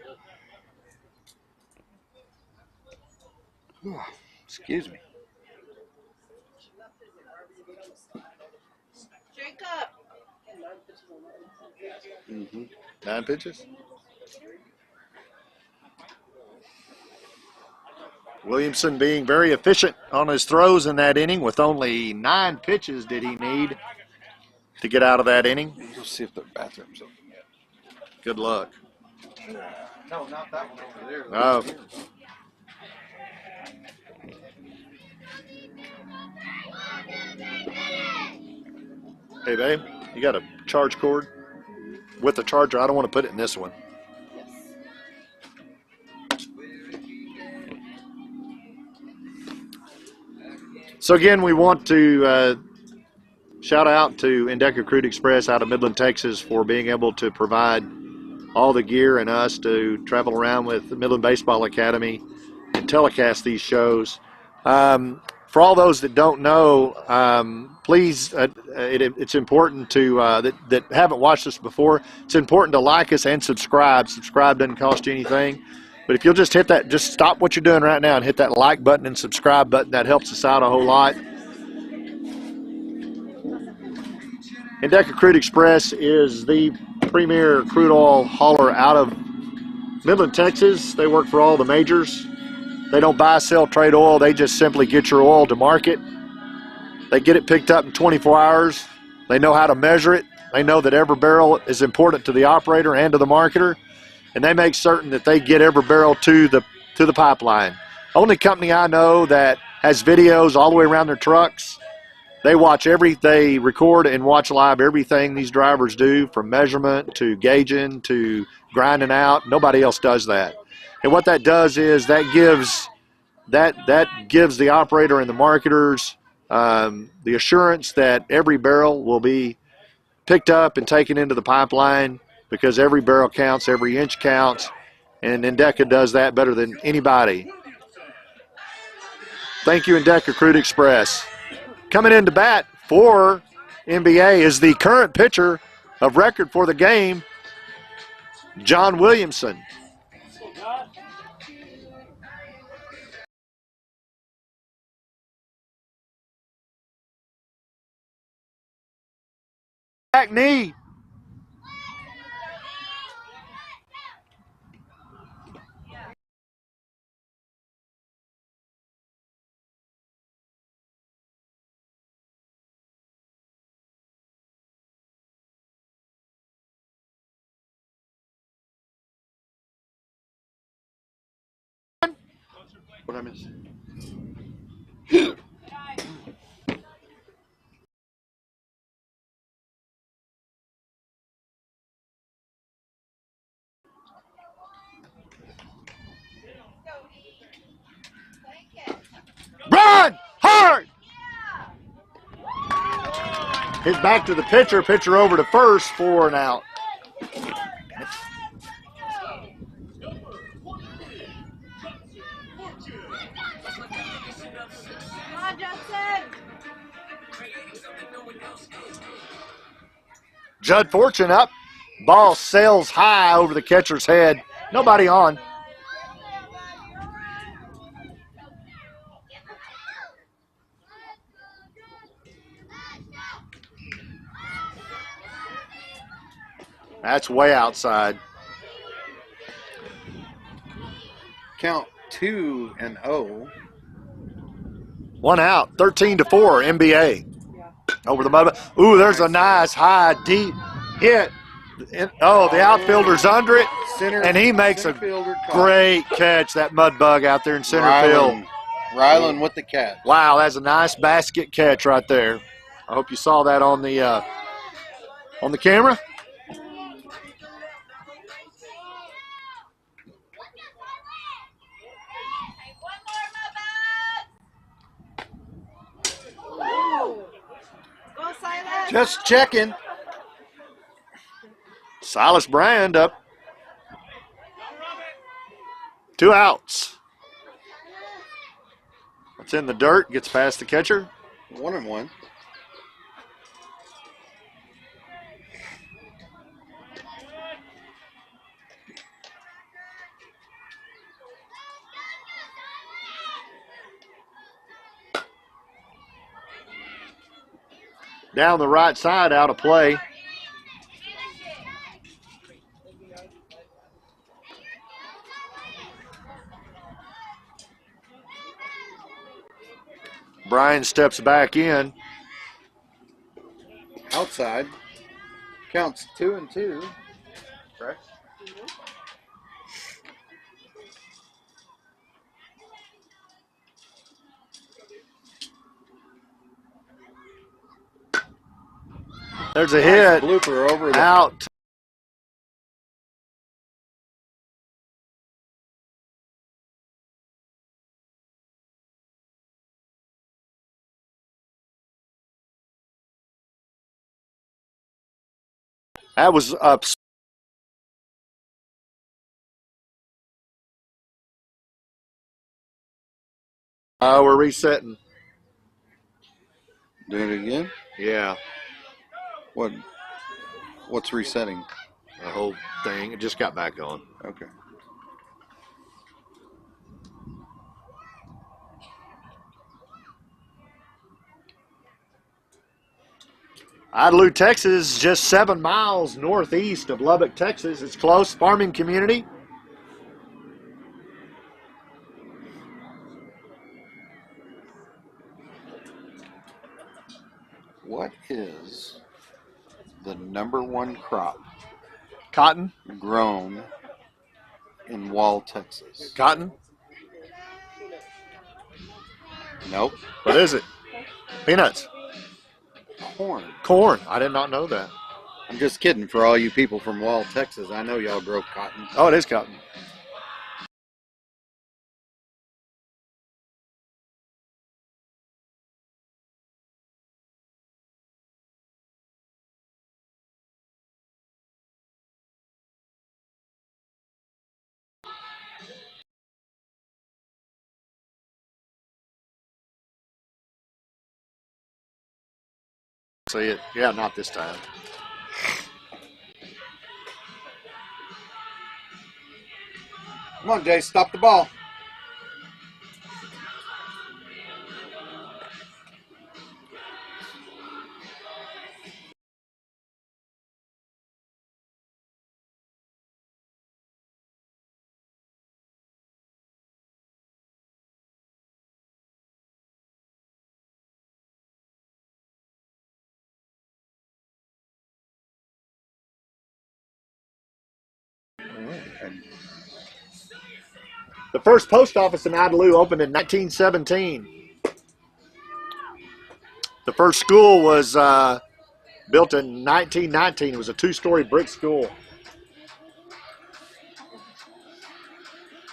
Excuse me. Jacob. 9 pitches. Williamson being very efficient on his throws in that inning. With only 9 pitches did he need to get out of that inning. We'll see if the bathroom's open yet. Good luck. No, not that one over there. Oh. Hey, babe, you got a charge cord with the charger? I don't want to put it in this one. So again, we want to shout out to Endeca Crude Express out of Midland, Texas for being able to provide all the gear and us to travel around with the Midland Baseball Academy and telecast these shows. For all those that don't know, please, it's important to, that haven't watched us before, it's important to like us and subscribe. Subscribe doesn't cost you anything. But if you'll just hit that, just stop what you're doing right now and hit that like button and subscribe button, that helps us out a whole lot. Endeca Crude Express is the premier crude oil hauler out of Midland, Texas. They work for all the majors. They don't buy, sell, trade oil. They just simply get your oil to market. They get it picked up in 24 hours. They know how to measure it. They know that every barrel is important to the operator and to the marketer. And they make certain that they get every barrel to the pipeline. Only company I know that has videos all the way around their trucks. They record and watch live everything these drivers do, from measurement to gauging to grinding out. Nobody else does that. And what that does is that gives the operator and the marketers the assurance that every barrel will be picked up and taken into the pipeline, because every barrel counts, every inch counts, and Endeca does that better than anybody. Thank you, Endeca Crude Express. Coming in to bat for NBA is the current pitcher of record for the game, John Williamson. Back knee. What I miss? Run hard. Hit back to the pitcher. Pitcher over to first for an out. Come on, Justin. Judd Fortune up. Ball sails high over the catcher's head. Nobody on. That's way outside. Count 2-0. 1 out. 13-4. NBA. Yeah. Over the mud. Ooh, there's a nice high deep hit. Oh, the outfielder's under it, and he makes a great catch. That Mudbug out there in center field. Rylan with the catch. Wow, that's a nice basket catch right there. I hope you saw that on the camera. Go, Silas. Just checking. Silas Brand up. 2 outs. It's in the dirt. Gets past the catcher. 1-1. Down the right side, out of play. Brian steps back in. Outside. Counts 2-2. Correct? There's a hit. Blooper over the Out. That was up. We're resetting. Doing it again? Yeah, What's resetting? the whole thing. It just got back on. Okay. Idalou, Texas, just 7 miles northeast of Lubbock, Texas. It's close, farming community. What is the #1 crop Cotton. grown in Wall, Texas? Cotton. Nope. What is it? Peanuts. Corn. Corn. I did not know that. I'm just kidding for all you people from Wall, Texas. I know y'all grow cotton. Oh, it is cotton. See it? Yeah, not this time. Come on, Jay, stop the ball. And The first post office in Idalou opened in 1917. The first school was built in 1919. It was a 2-story brick school.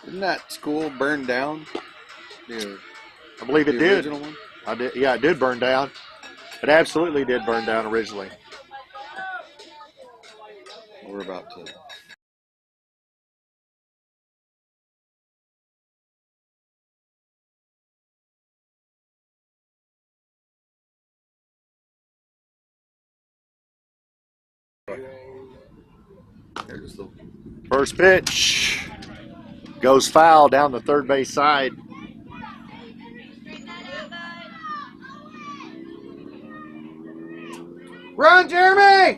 Didn't that school burn down? I believe it The did. original one? Yeah, it did burn down. It absolutely did burn down originally. We're about to. There's the First pitch goes foul down the third base side. run, Jeremy!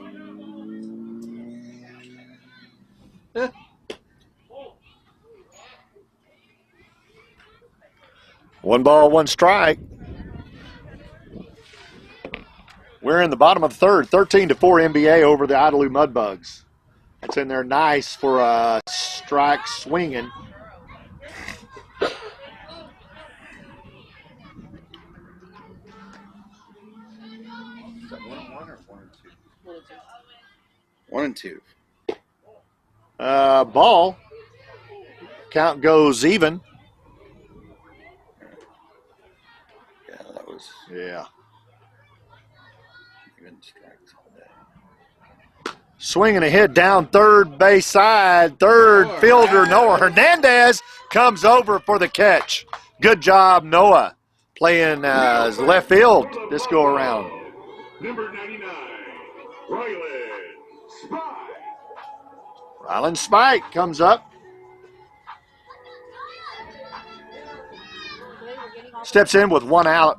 One ball, one strike. We're in the bottom of the third, 13-4 NBA over the Idalou Mudbugs. It's in there nice for a strike swinging. Is that 1-1 or 1-2? 1-2. Ball. Count goes even. Yeah, that was Yeah. even strikes all day. Swinging a hit down third base side. Third fielder Noah Hernandez comes over for the catch. Good job, Noah, playing left field this go around. Number 99, Rylan Spike. Rylan Spike comes up. Steps in with one out.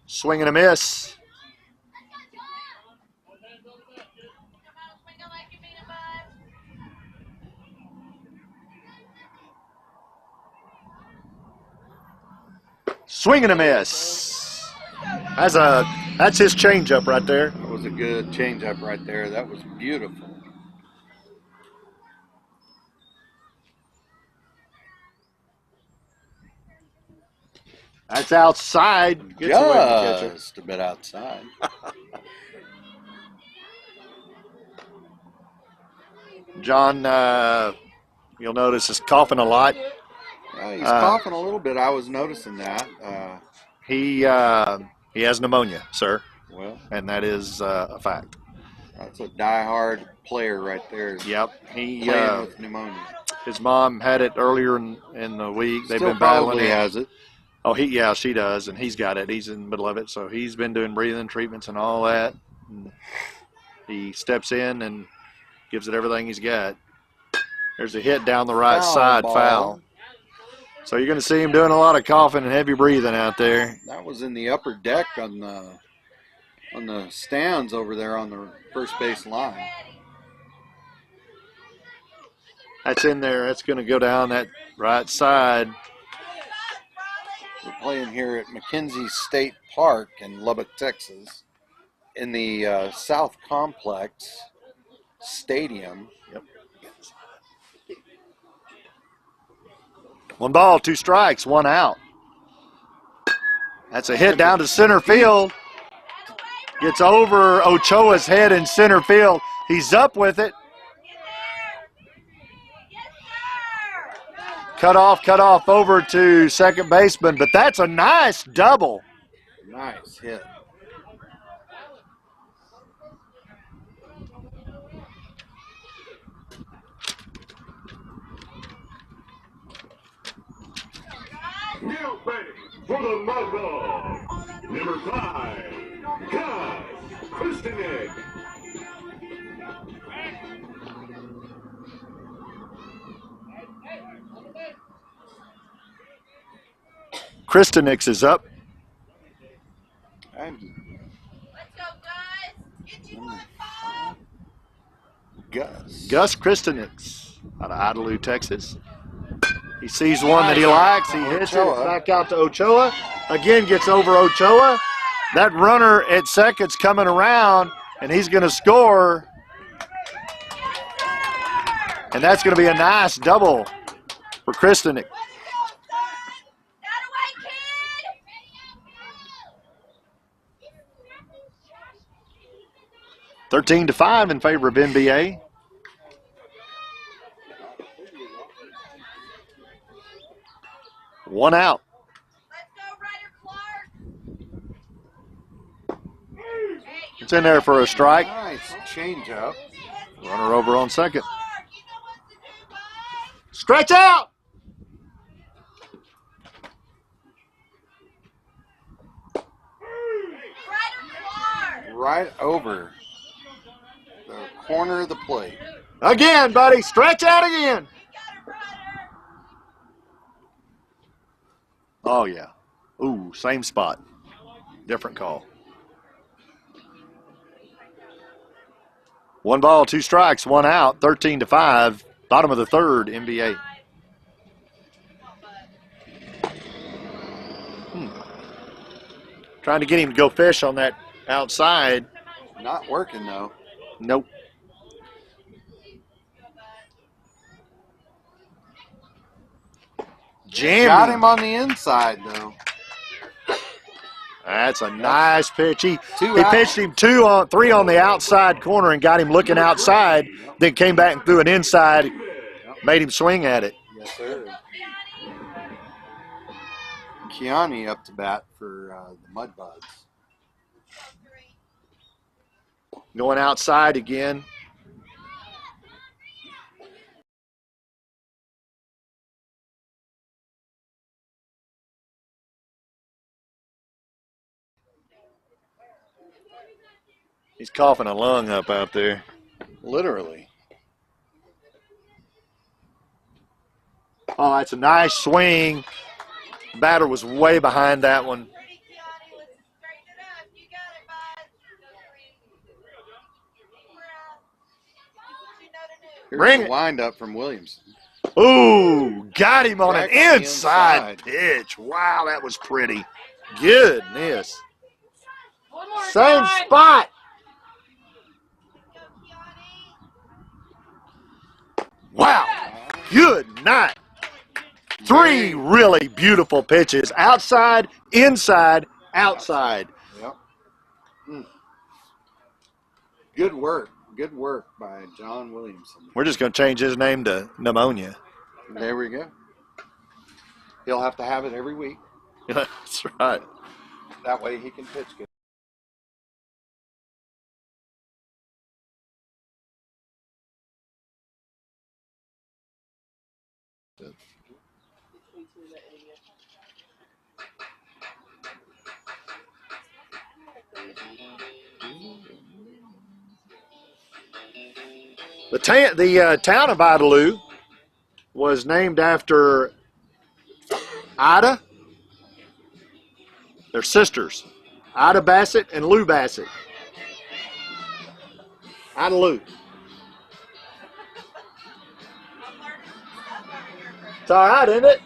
Swing and a miss. Swing and a miss. That's his changeup right there. That was a good changeup right there. That was beautiful. That's outside. Gets away from the catcher. Just a bit outside. John, you'll notice, is coughing a lot. He's coughing a little bit. I was noticing that. He has pneumonia, sir, Well, and that is a fact. that's a die-hard player right there. Yep. He Playing with pneumonia. his mom had it earlier in the week. They've Still been battling probably it. has it. Oh, she does, and he's got it. He's in the middle of it, so he's been doing breathing treatments and all that. And he steps in and gives it everything he's got. There's a hit down the right side, ball. foul. So you're going to see him doing a lot of coughing and heavy breathing out there. That was in the upper deck on the stands over there on the first base line. That's in there. That's going to go down that right side. We're playing here at McKenzie State Park in Lubbock, Texas, in the South Complex Stadium. Yep. One ball, two strikes, one out. That's a hit down to center field. Gets over Ochoa's head in center field. He's up with it. Cut off over to second baseman, but that's a nice double. Nice hit. Now batting for the Mudbugs, number 5, Gus Kristanek. Kristanix is up. Let's go, guys. Gus. Kristanix out of Idalou, Texas. He sees one that he likes. He hits it back out to Ochoa. Again, gets over Ochoa. That runner at second's coming around, and he's going to score. And that's going to be a nice double for Kristen. 13-5 in favor of NBA. One out. It's in there for a strike. Nice change up. Runner over on second. Stretch out. Right over the corner of the plate. Again, buddy. Stretch out again. Oh, yeah. Ooh, same spot. Different call. 1 ball, 2 strikes, 1 out, 13-5. Bottom of the third, NBA. Trying to get him to go fish on that outside. Not working, though. Nope. Jammed Got him on the inside, though. That's a nice pitch. He Two pitched him 3 on the outside corner and got him looking outside, then came back and threw an inside, made him swing at it. Yes, sir. Kiani up to bat for the Mudbugs. Going outside again. He's coughing a lung up out there. Literally. Oh, that's a nice swing. Batter was way behind that one. Here's the windup from Williamson. Ooh, got him on Back an on the inside pitch. Wow, that was pretty. Goodness. Same spot. Wow. Good night. 3 really beautiful pitches. Outside, inside, outside. Yep. Good work. Good work by John Williamson. We're just going to change his name to Pneumonia. There we go. He'll have to have it every week. That's right. That way he can pitch good. The town of Idalou was named after Ida. They're sisters. Ida Bassett and Lou Bassett. Idalou. It's all right, isn't it?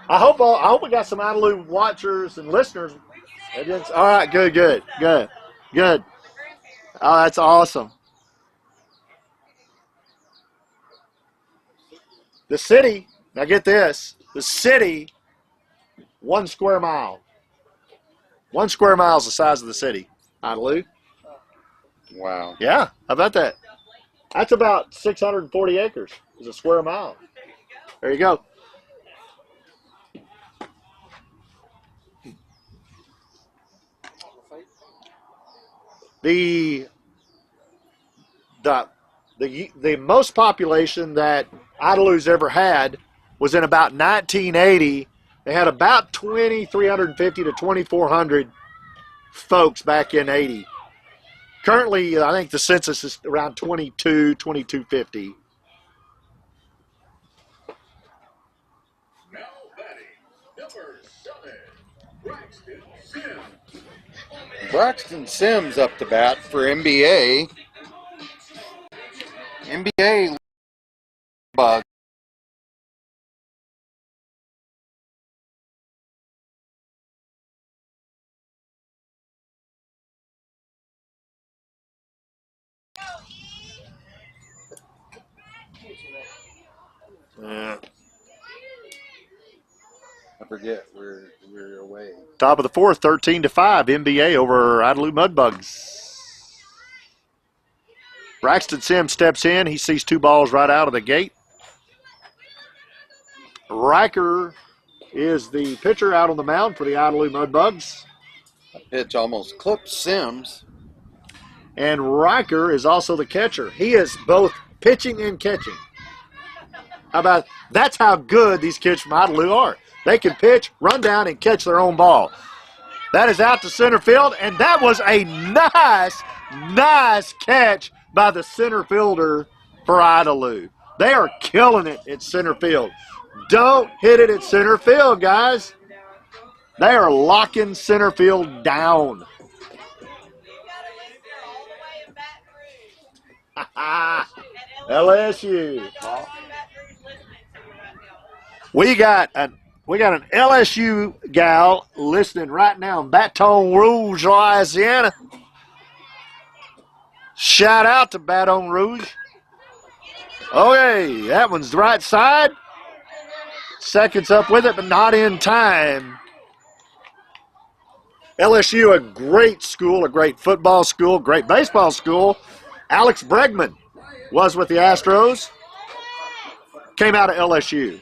I hope we got some Idalou watchers and listeners. All right, good. Oh, that's awesome. The city, now get this, the city, 1 square mile. 1 square mile is the size of the city. Idalou. Wow. Yeah, how about that? That's about 640 acres is a square mile. There you go. The most population that Idalou's ever had was in about 1980. They had about 2,350 to 2,400 folks back in 80. Currently, I think the census is around 2250. Now batting, number 7, Braxton Sims. Braxton Sims up to bat for NBA. NBA Bug. Yeah. forget. We're away. Top of the fourth, 13-5, NBA over Idalou Mudbugs. Braxton Sims steps in. He sees 2 balls right out of the gate. Riker is the pitcher out on the mound for the Idalou Mudbugs. Pitch almost clipped Sims. And Riker is also the catcher. He is both pitching and catching. How about that's how good these kids from Idalou are. They can pitch, run down, and catch their own ball. That is out to center field, and that was a nice catch by the center fielder for Idalou. They are killing it at center field. Don't hit it at center field, guys. They are locking center field down. LSU. We got an LSU gal listening right now in Baton Rouge, Louisiana. Shout out to Baton Rouge. Okay, that one's the right side. Seconds up with it, but not in time. LSU, a great school, a great football school, great baseball school. Alex Bregman was with the Astros. Came out of LSU.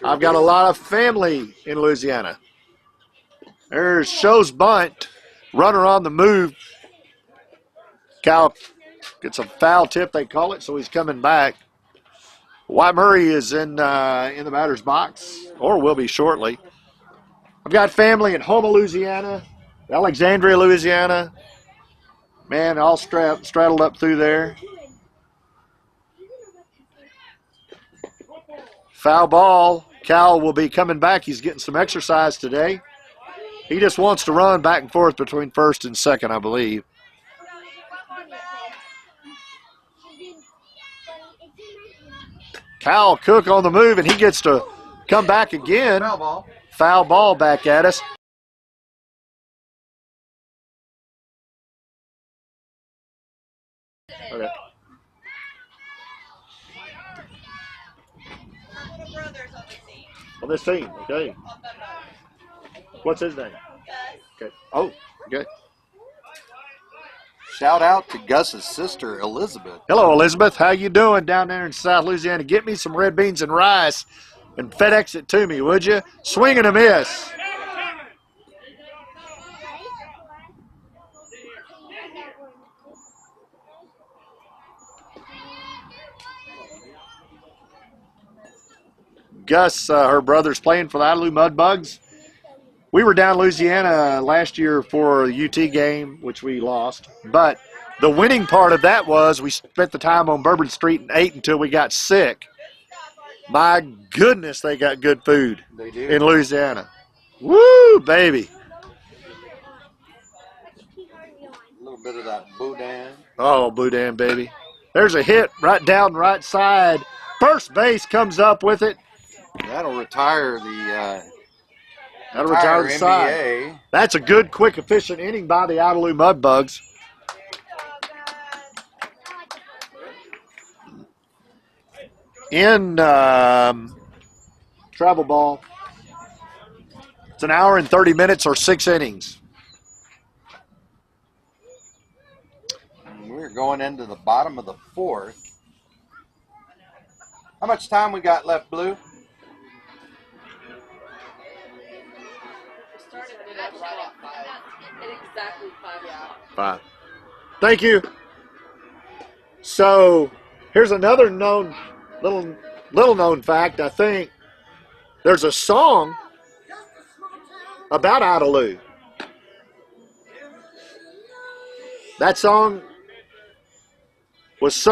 I've got a lot of family in Louisiana. There's Shows bunt, runner on the move. Cal gets a foul tip, they call it, so he's coming back. White Murray is in the batter's box, or will be shortly. I've got family in Houma, Louisiana, Alexandria, Louisiana. Man, all straddled up through there. Foul ball. Cal will be coming back. He's getting some exercise today. He just wants to run back and forth between first and second, I believe. Cal Cook on the move, and he gets to come back again. Foul ball. Foul ball back at us. Okay. On this team, okay. What's his name? Okay. Oh, okay. Shout out to Gus's sister, Elizabeth. Hello, Elizabeth. How you doing down there in South Louisiana? Get me some red beans and rice and FedEx it to me, would you? Swing and a miss. Gus, her brother's playing for the Idalou Mudbugs. We were down in Louisiana last year for the UT game, which we lost. But the winning part of that was we spent the time on Bourbon Street and ate until we got sick. My goodness, they got good food They do. in Louisiana. Woo, baby. A little bit of that boudin. Oh, Boudin, baby. There's a hit right down right side. First base comes up with it. That'll retire the That'll retire the side. NBA. That's a good, quick, efficient inning by the Idalou Mudbugs. In travel ball, it's an hour and 30 minutes or 6 innings. We're going into the bottom of the fourth. How much time we got left, Blue? Exactly 5 hours. 5. Thank you. So here's another little known fact. I think there's a song about Idalou. That song was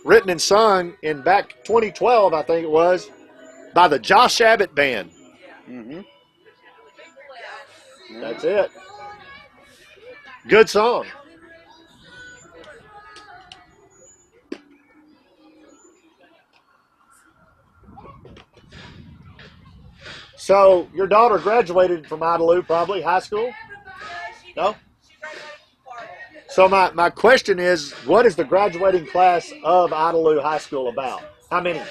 written and sung in back 2012, I think it was, by the Josh Abbott Band. Mm-hmm. That's it. Good song. So your daughter graduated from Idalou, probably high school? No? So my question is, what is the graduating class of Idalou High School about? How many?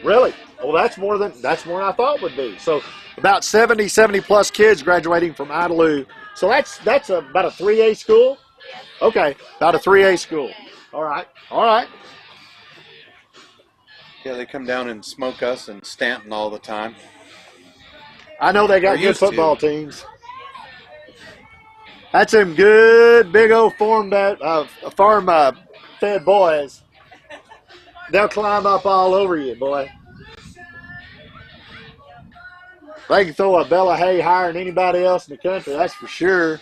Really? Well, that's more than I thought would be. So about 70 plus kids graduating from Idalou. So that's about a 3A school. Okay, about a 3A school. All right, all right. Yeah, they come down and smoke us in Stanton all the time. I know they Or got good used to. football teams. That's them good big old farm fed boys. They'll climb up all over you, boy. They can throw a bale of hay higher than anybody else in the country, that's for sure.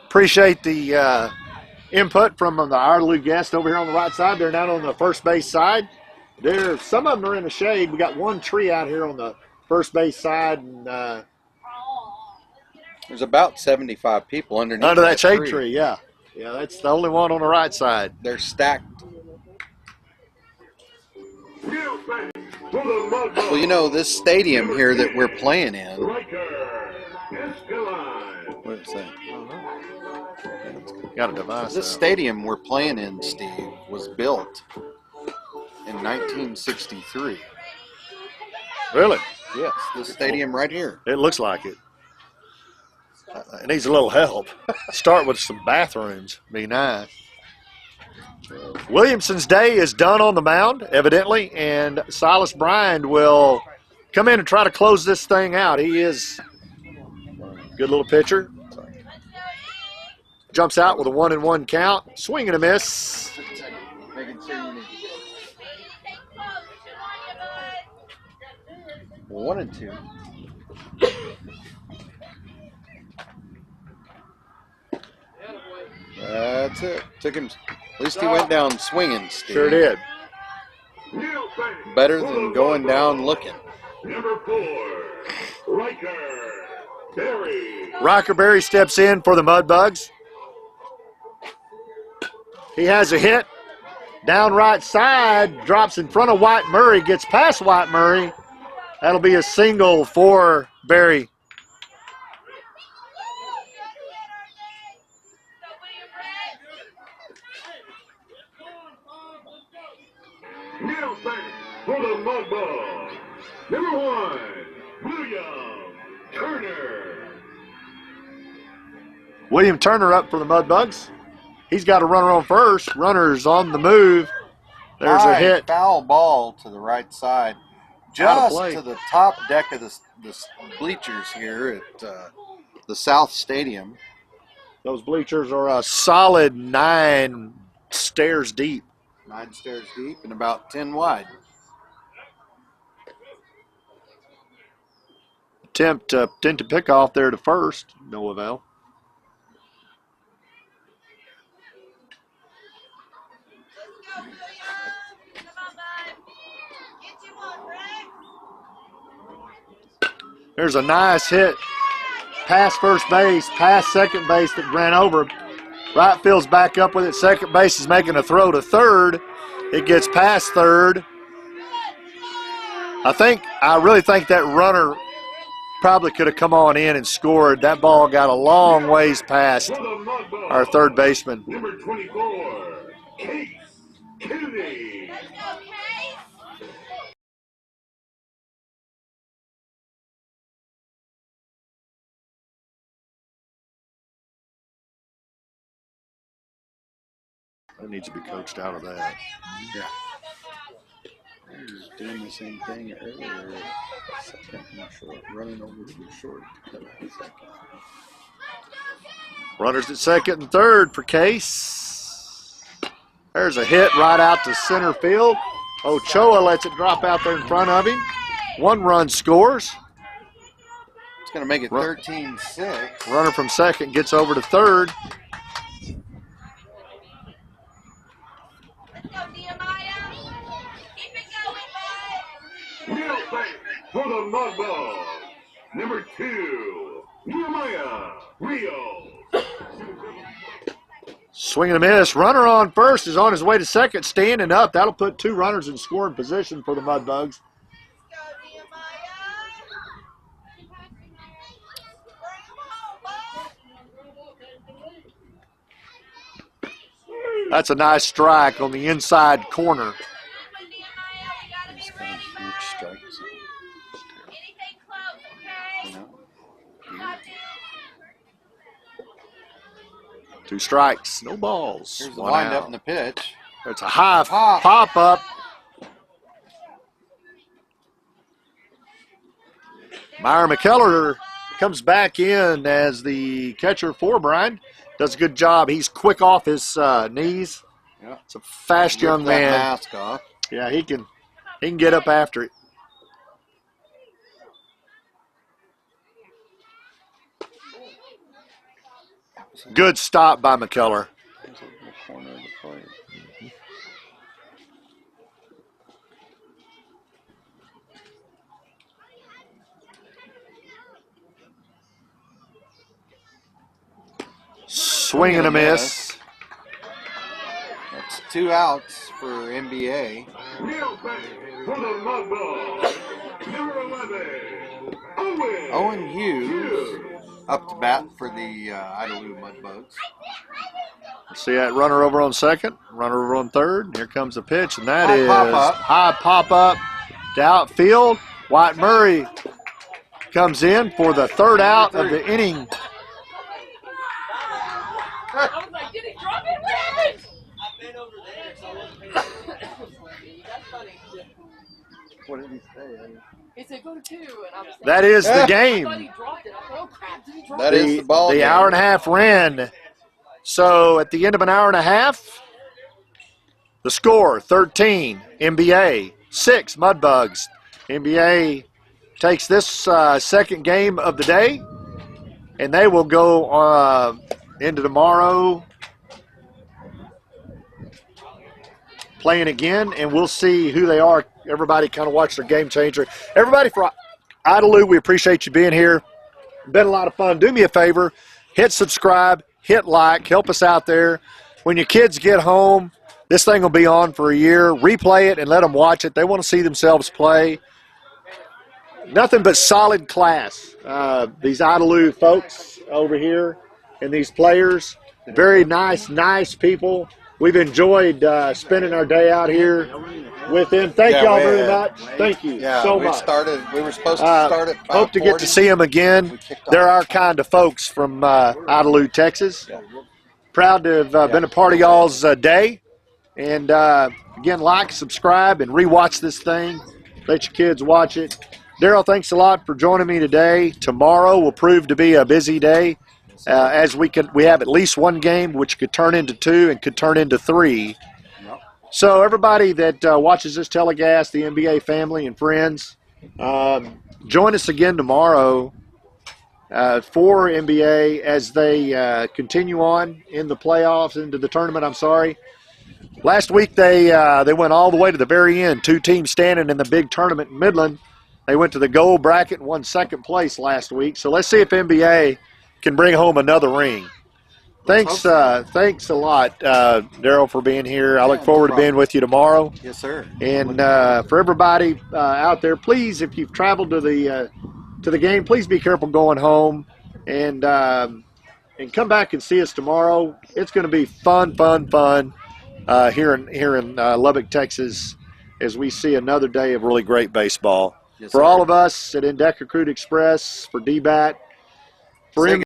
Appreciate the input from the Idalou guest over here on the right side. They're down on the first base side. Some of them are in the shade. We got one tree out here on the first base side, and There's about 75 people underneath under that shade tree. tree. Yeah, that's the only one on the right side. They're stacked. Well, you know, this stadium here that we're playing in. What is that? Got a device. This stadium we're playing in, Steve, was built in 1963. Really? Yes, this stadium right here. It looks like it. It needs a little help. Start with some bathrooms. Be nice. Williamson's day is done on the mound, evidently, and Silas Bryant will come in and try to close this thing out. He is a good little pitcher. Jumps out with a 1-1 count. Swing and a miss. Making sure you need 1-2. That's it. Took him. At least he went down swinging, Steve. Sure did. Better than going down looking. Number 4, Riker Berry. Riker Berry steps in for the Mudbugs. He has a hit. Down right side, drops in front of White Murray, gets past White Murray. That'll be a single for Berry. Now back for the Mudbugs. Number 1, William Turner. William Turner up for the Mudbugs. He's got a runner on first. Runner's on the move. There's a hit. Foul ball to the right side. Just to the top deck of the bleachers here at the South Stadium. Those bleachers are a solid 9 stairs deep. 9 stairs deep and about 10 wide. Attempt to pick off there to first. No avail. There's a nice hit. Past first base, past second base that ran over. Right field's back up with it. Second base is making a throw to third. It gets past third. I really think that runner probably could have come on in and scored. That ball got a long ways past our third baseman. Number 24, Case Kennedy. That needs to be coached out of that. Yeah. Doing the same thing earlier. Second and short. Running over to the short. Runners at second and third for Case. There's a hit right out to center field. Ochoa lets it drop out there in front of him. 1 run scores. It's going to make it 13-6. Runner from second gets over to third. Now back for the Mudbugs. Number 2, Nehemiah Rio. Swing and a miss. Runner on first is on his way to second, standing up. That'll put 2 runners in scoring position for the Mudbugs. That's a nice strike on the inside corner. He's got a huge strike zone. You know? Two strikes, no balls. Here's the One windup out. and the pitch. It's a high Pop. pop up. Myron McKellar comes back in as the catcher for Brian. Does a good job. He's quick off his knees. Yeah. It's a fast young Rip that man. mask off. Yeah, he can get up after it. Good stop by McKellar. Here's the corner of the plate. Swing and a miss. That's 2 outs for NBA. Real back for the Mudbugs. Number 11, Owen. Owen Hughes up to bat for the Idalou Mudbugs. See that runner over on second, runner over on third. Here comes the pitch, and that High is pop-up. high pop up to outfield. White Murray comes in for the third out of the inning. I was like, did he drop it? What happened? I've been over there, so that's funny. What did he say? He said, go to 2, and I was That is the I game. thought he dropped it. I thought, oh, crap, did he drop That it? is the ball game. hour and a half ran. So at the end of an hour and a half, the score 13 NBA, 6 Mudbugs. NBA takes this second game of the day, and they will go into tomorrow playing again, and we'll see who they are. Everybody kind of watch their game changer. Everybody for Idalou, we appreciate you being here. Been a lot of fun. Do me a favor, hit subscribe, hit like, help us out there. When your kids get home, this thing will be on for a year. Replay it and let them watch it. They want to see themselves play. Nothing but solid class. These Idalou folks over here and these players, very nice people. We've enjoyed spending our day out here with them. Thank Yeah, y'all we very had- much. Thank you Yeah, so we much. We were supposed to start at 5:40. Hope to get to see them again. We kicked They're off. our kind of folks from Idalou, Texas. Yeah. Proud to have been a part of y'all's day. And again, like, subscribe, and rewatch this thing. Let your kids watch it. Daryl, thanks a lot for joining me today. Tomorrow will prove to be a busy day, as we have at least one game, which could turn into 2 and could turn into 3. Yep. So everybody that watches this telecast, the NBA family and friends, join us again tomorrow for NBA as they continue on in the playoffs, into the tournament. Last week they went all the way to the very end. 2 teams standing in the big tournament in Midland. They went to the gold bracket and won second place last week. So let's see if NBA can bring home another ring. Thanks a lot, Daryl, for being here. I look forward to being with you tomorrow. Yes, sir. And for everybody out there, please, if you've traveled to the game, please be careful going home, and come back and see us tomorrow. It's going to be fun here in Lubbock, Texas, as we see another day of really great baseball. Yes, For sir. all of us at Endecker Crude Express, for DBAT, for Say M-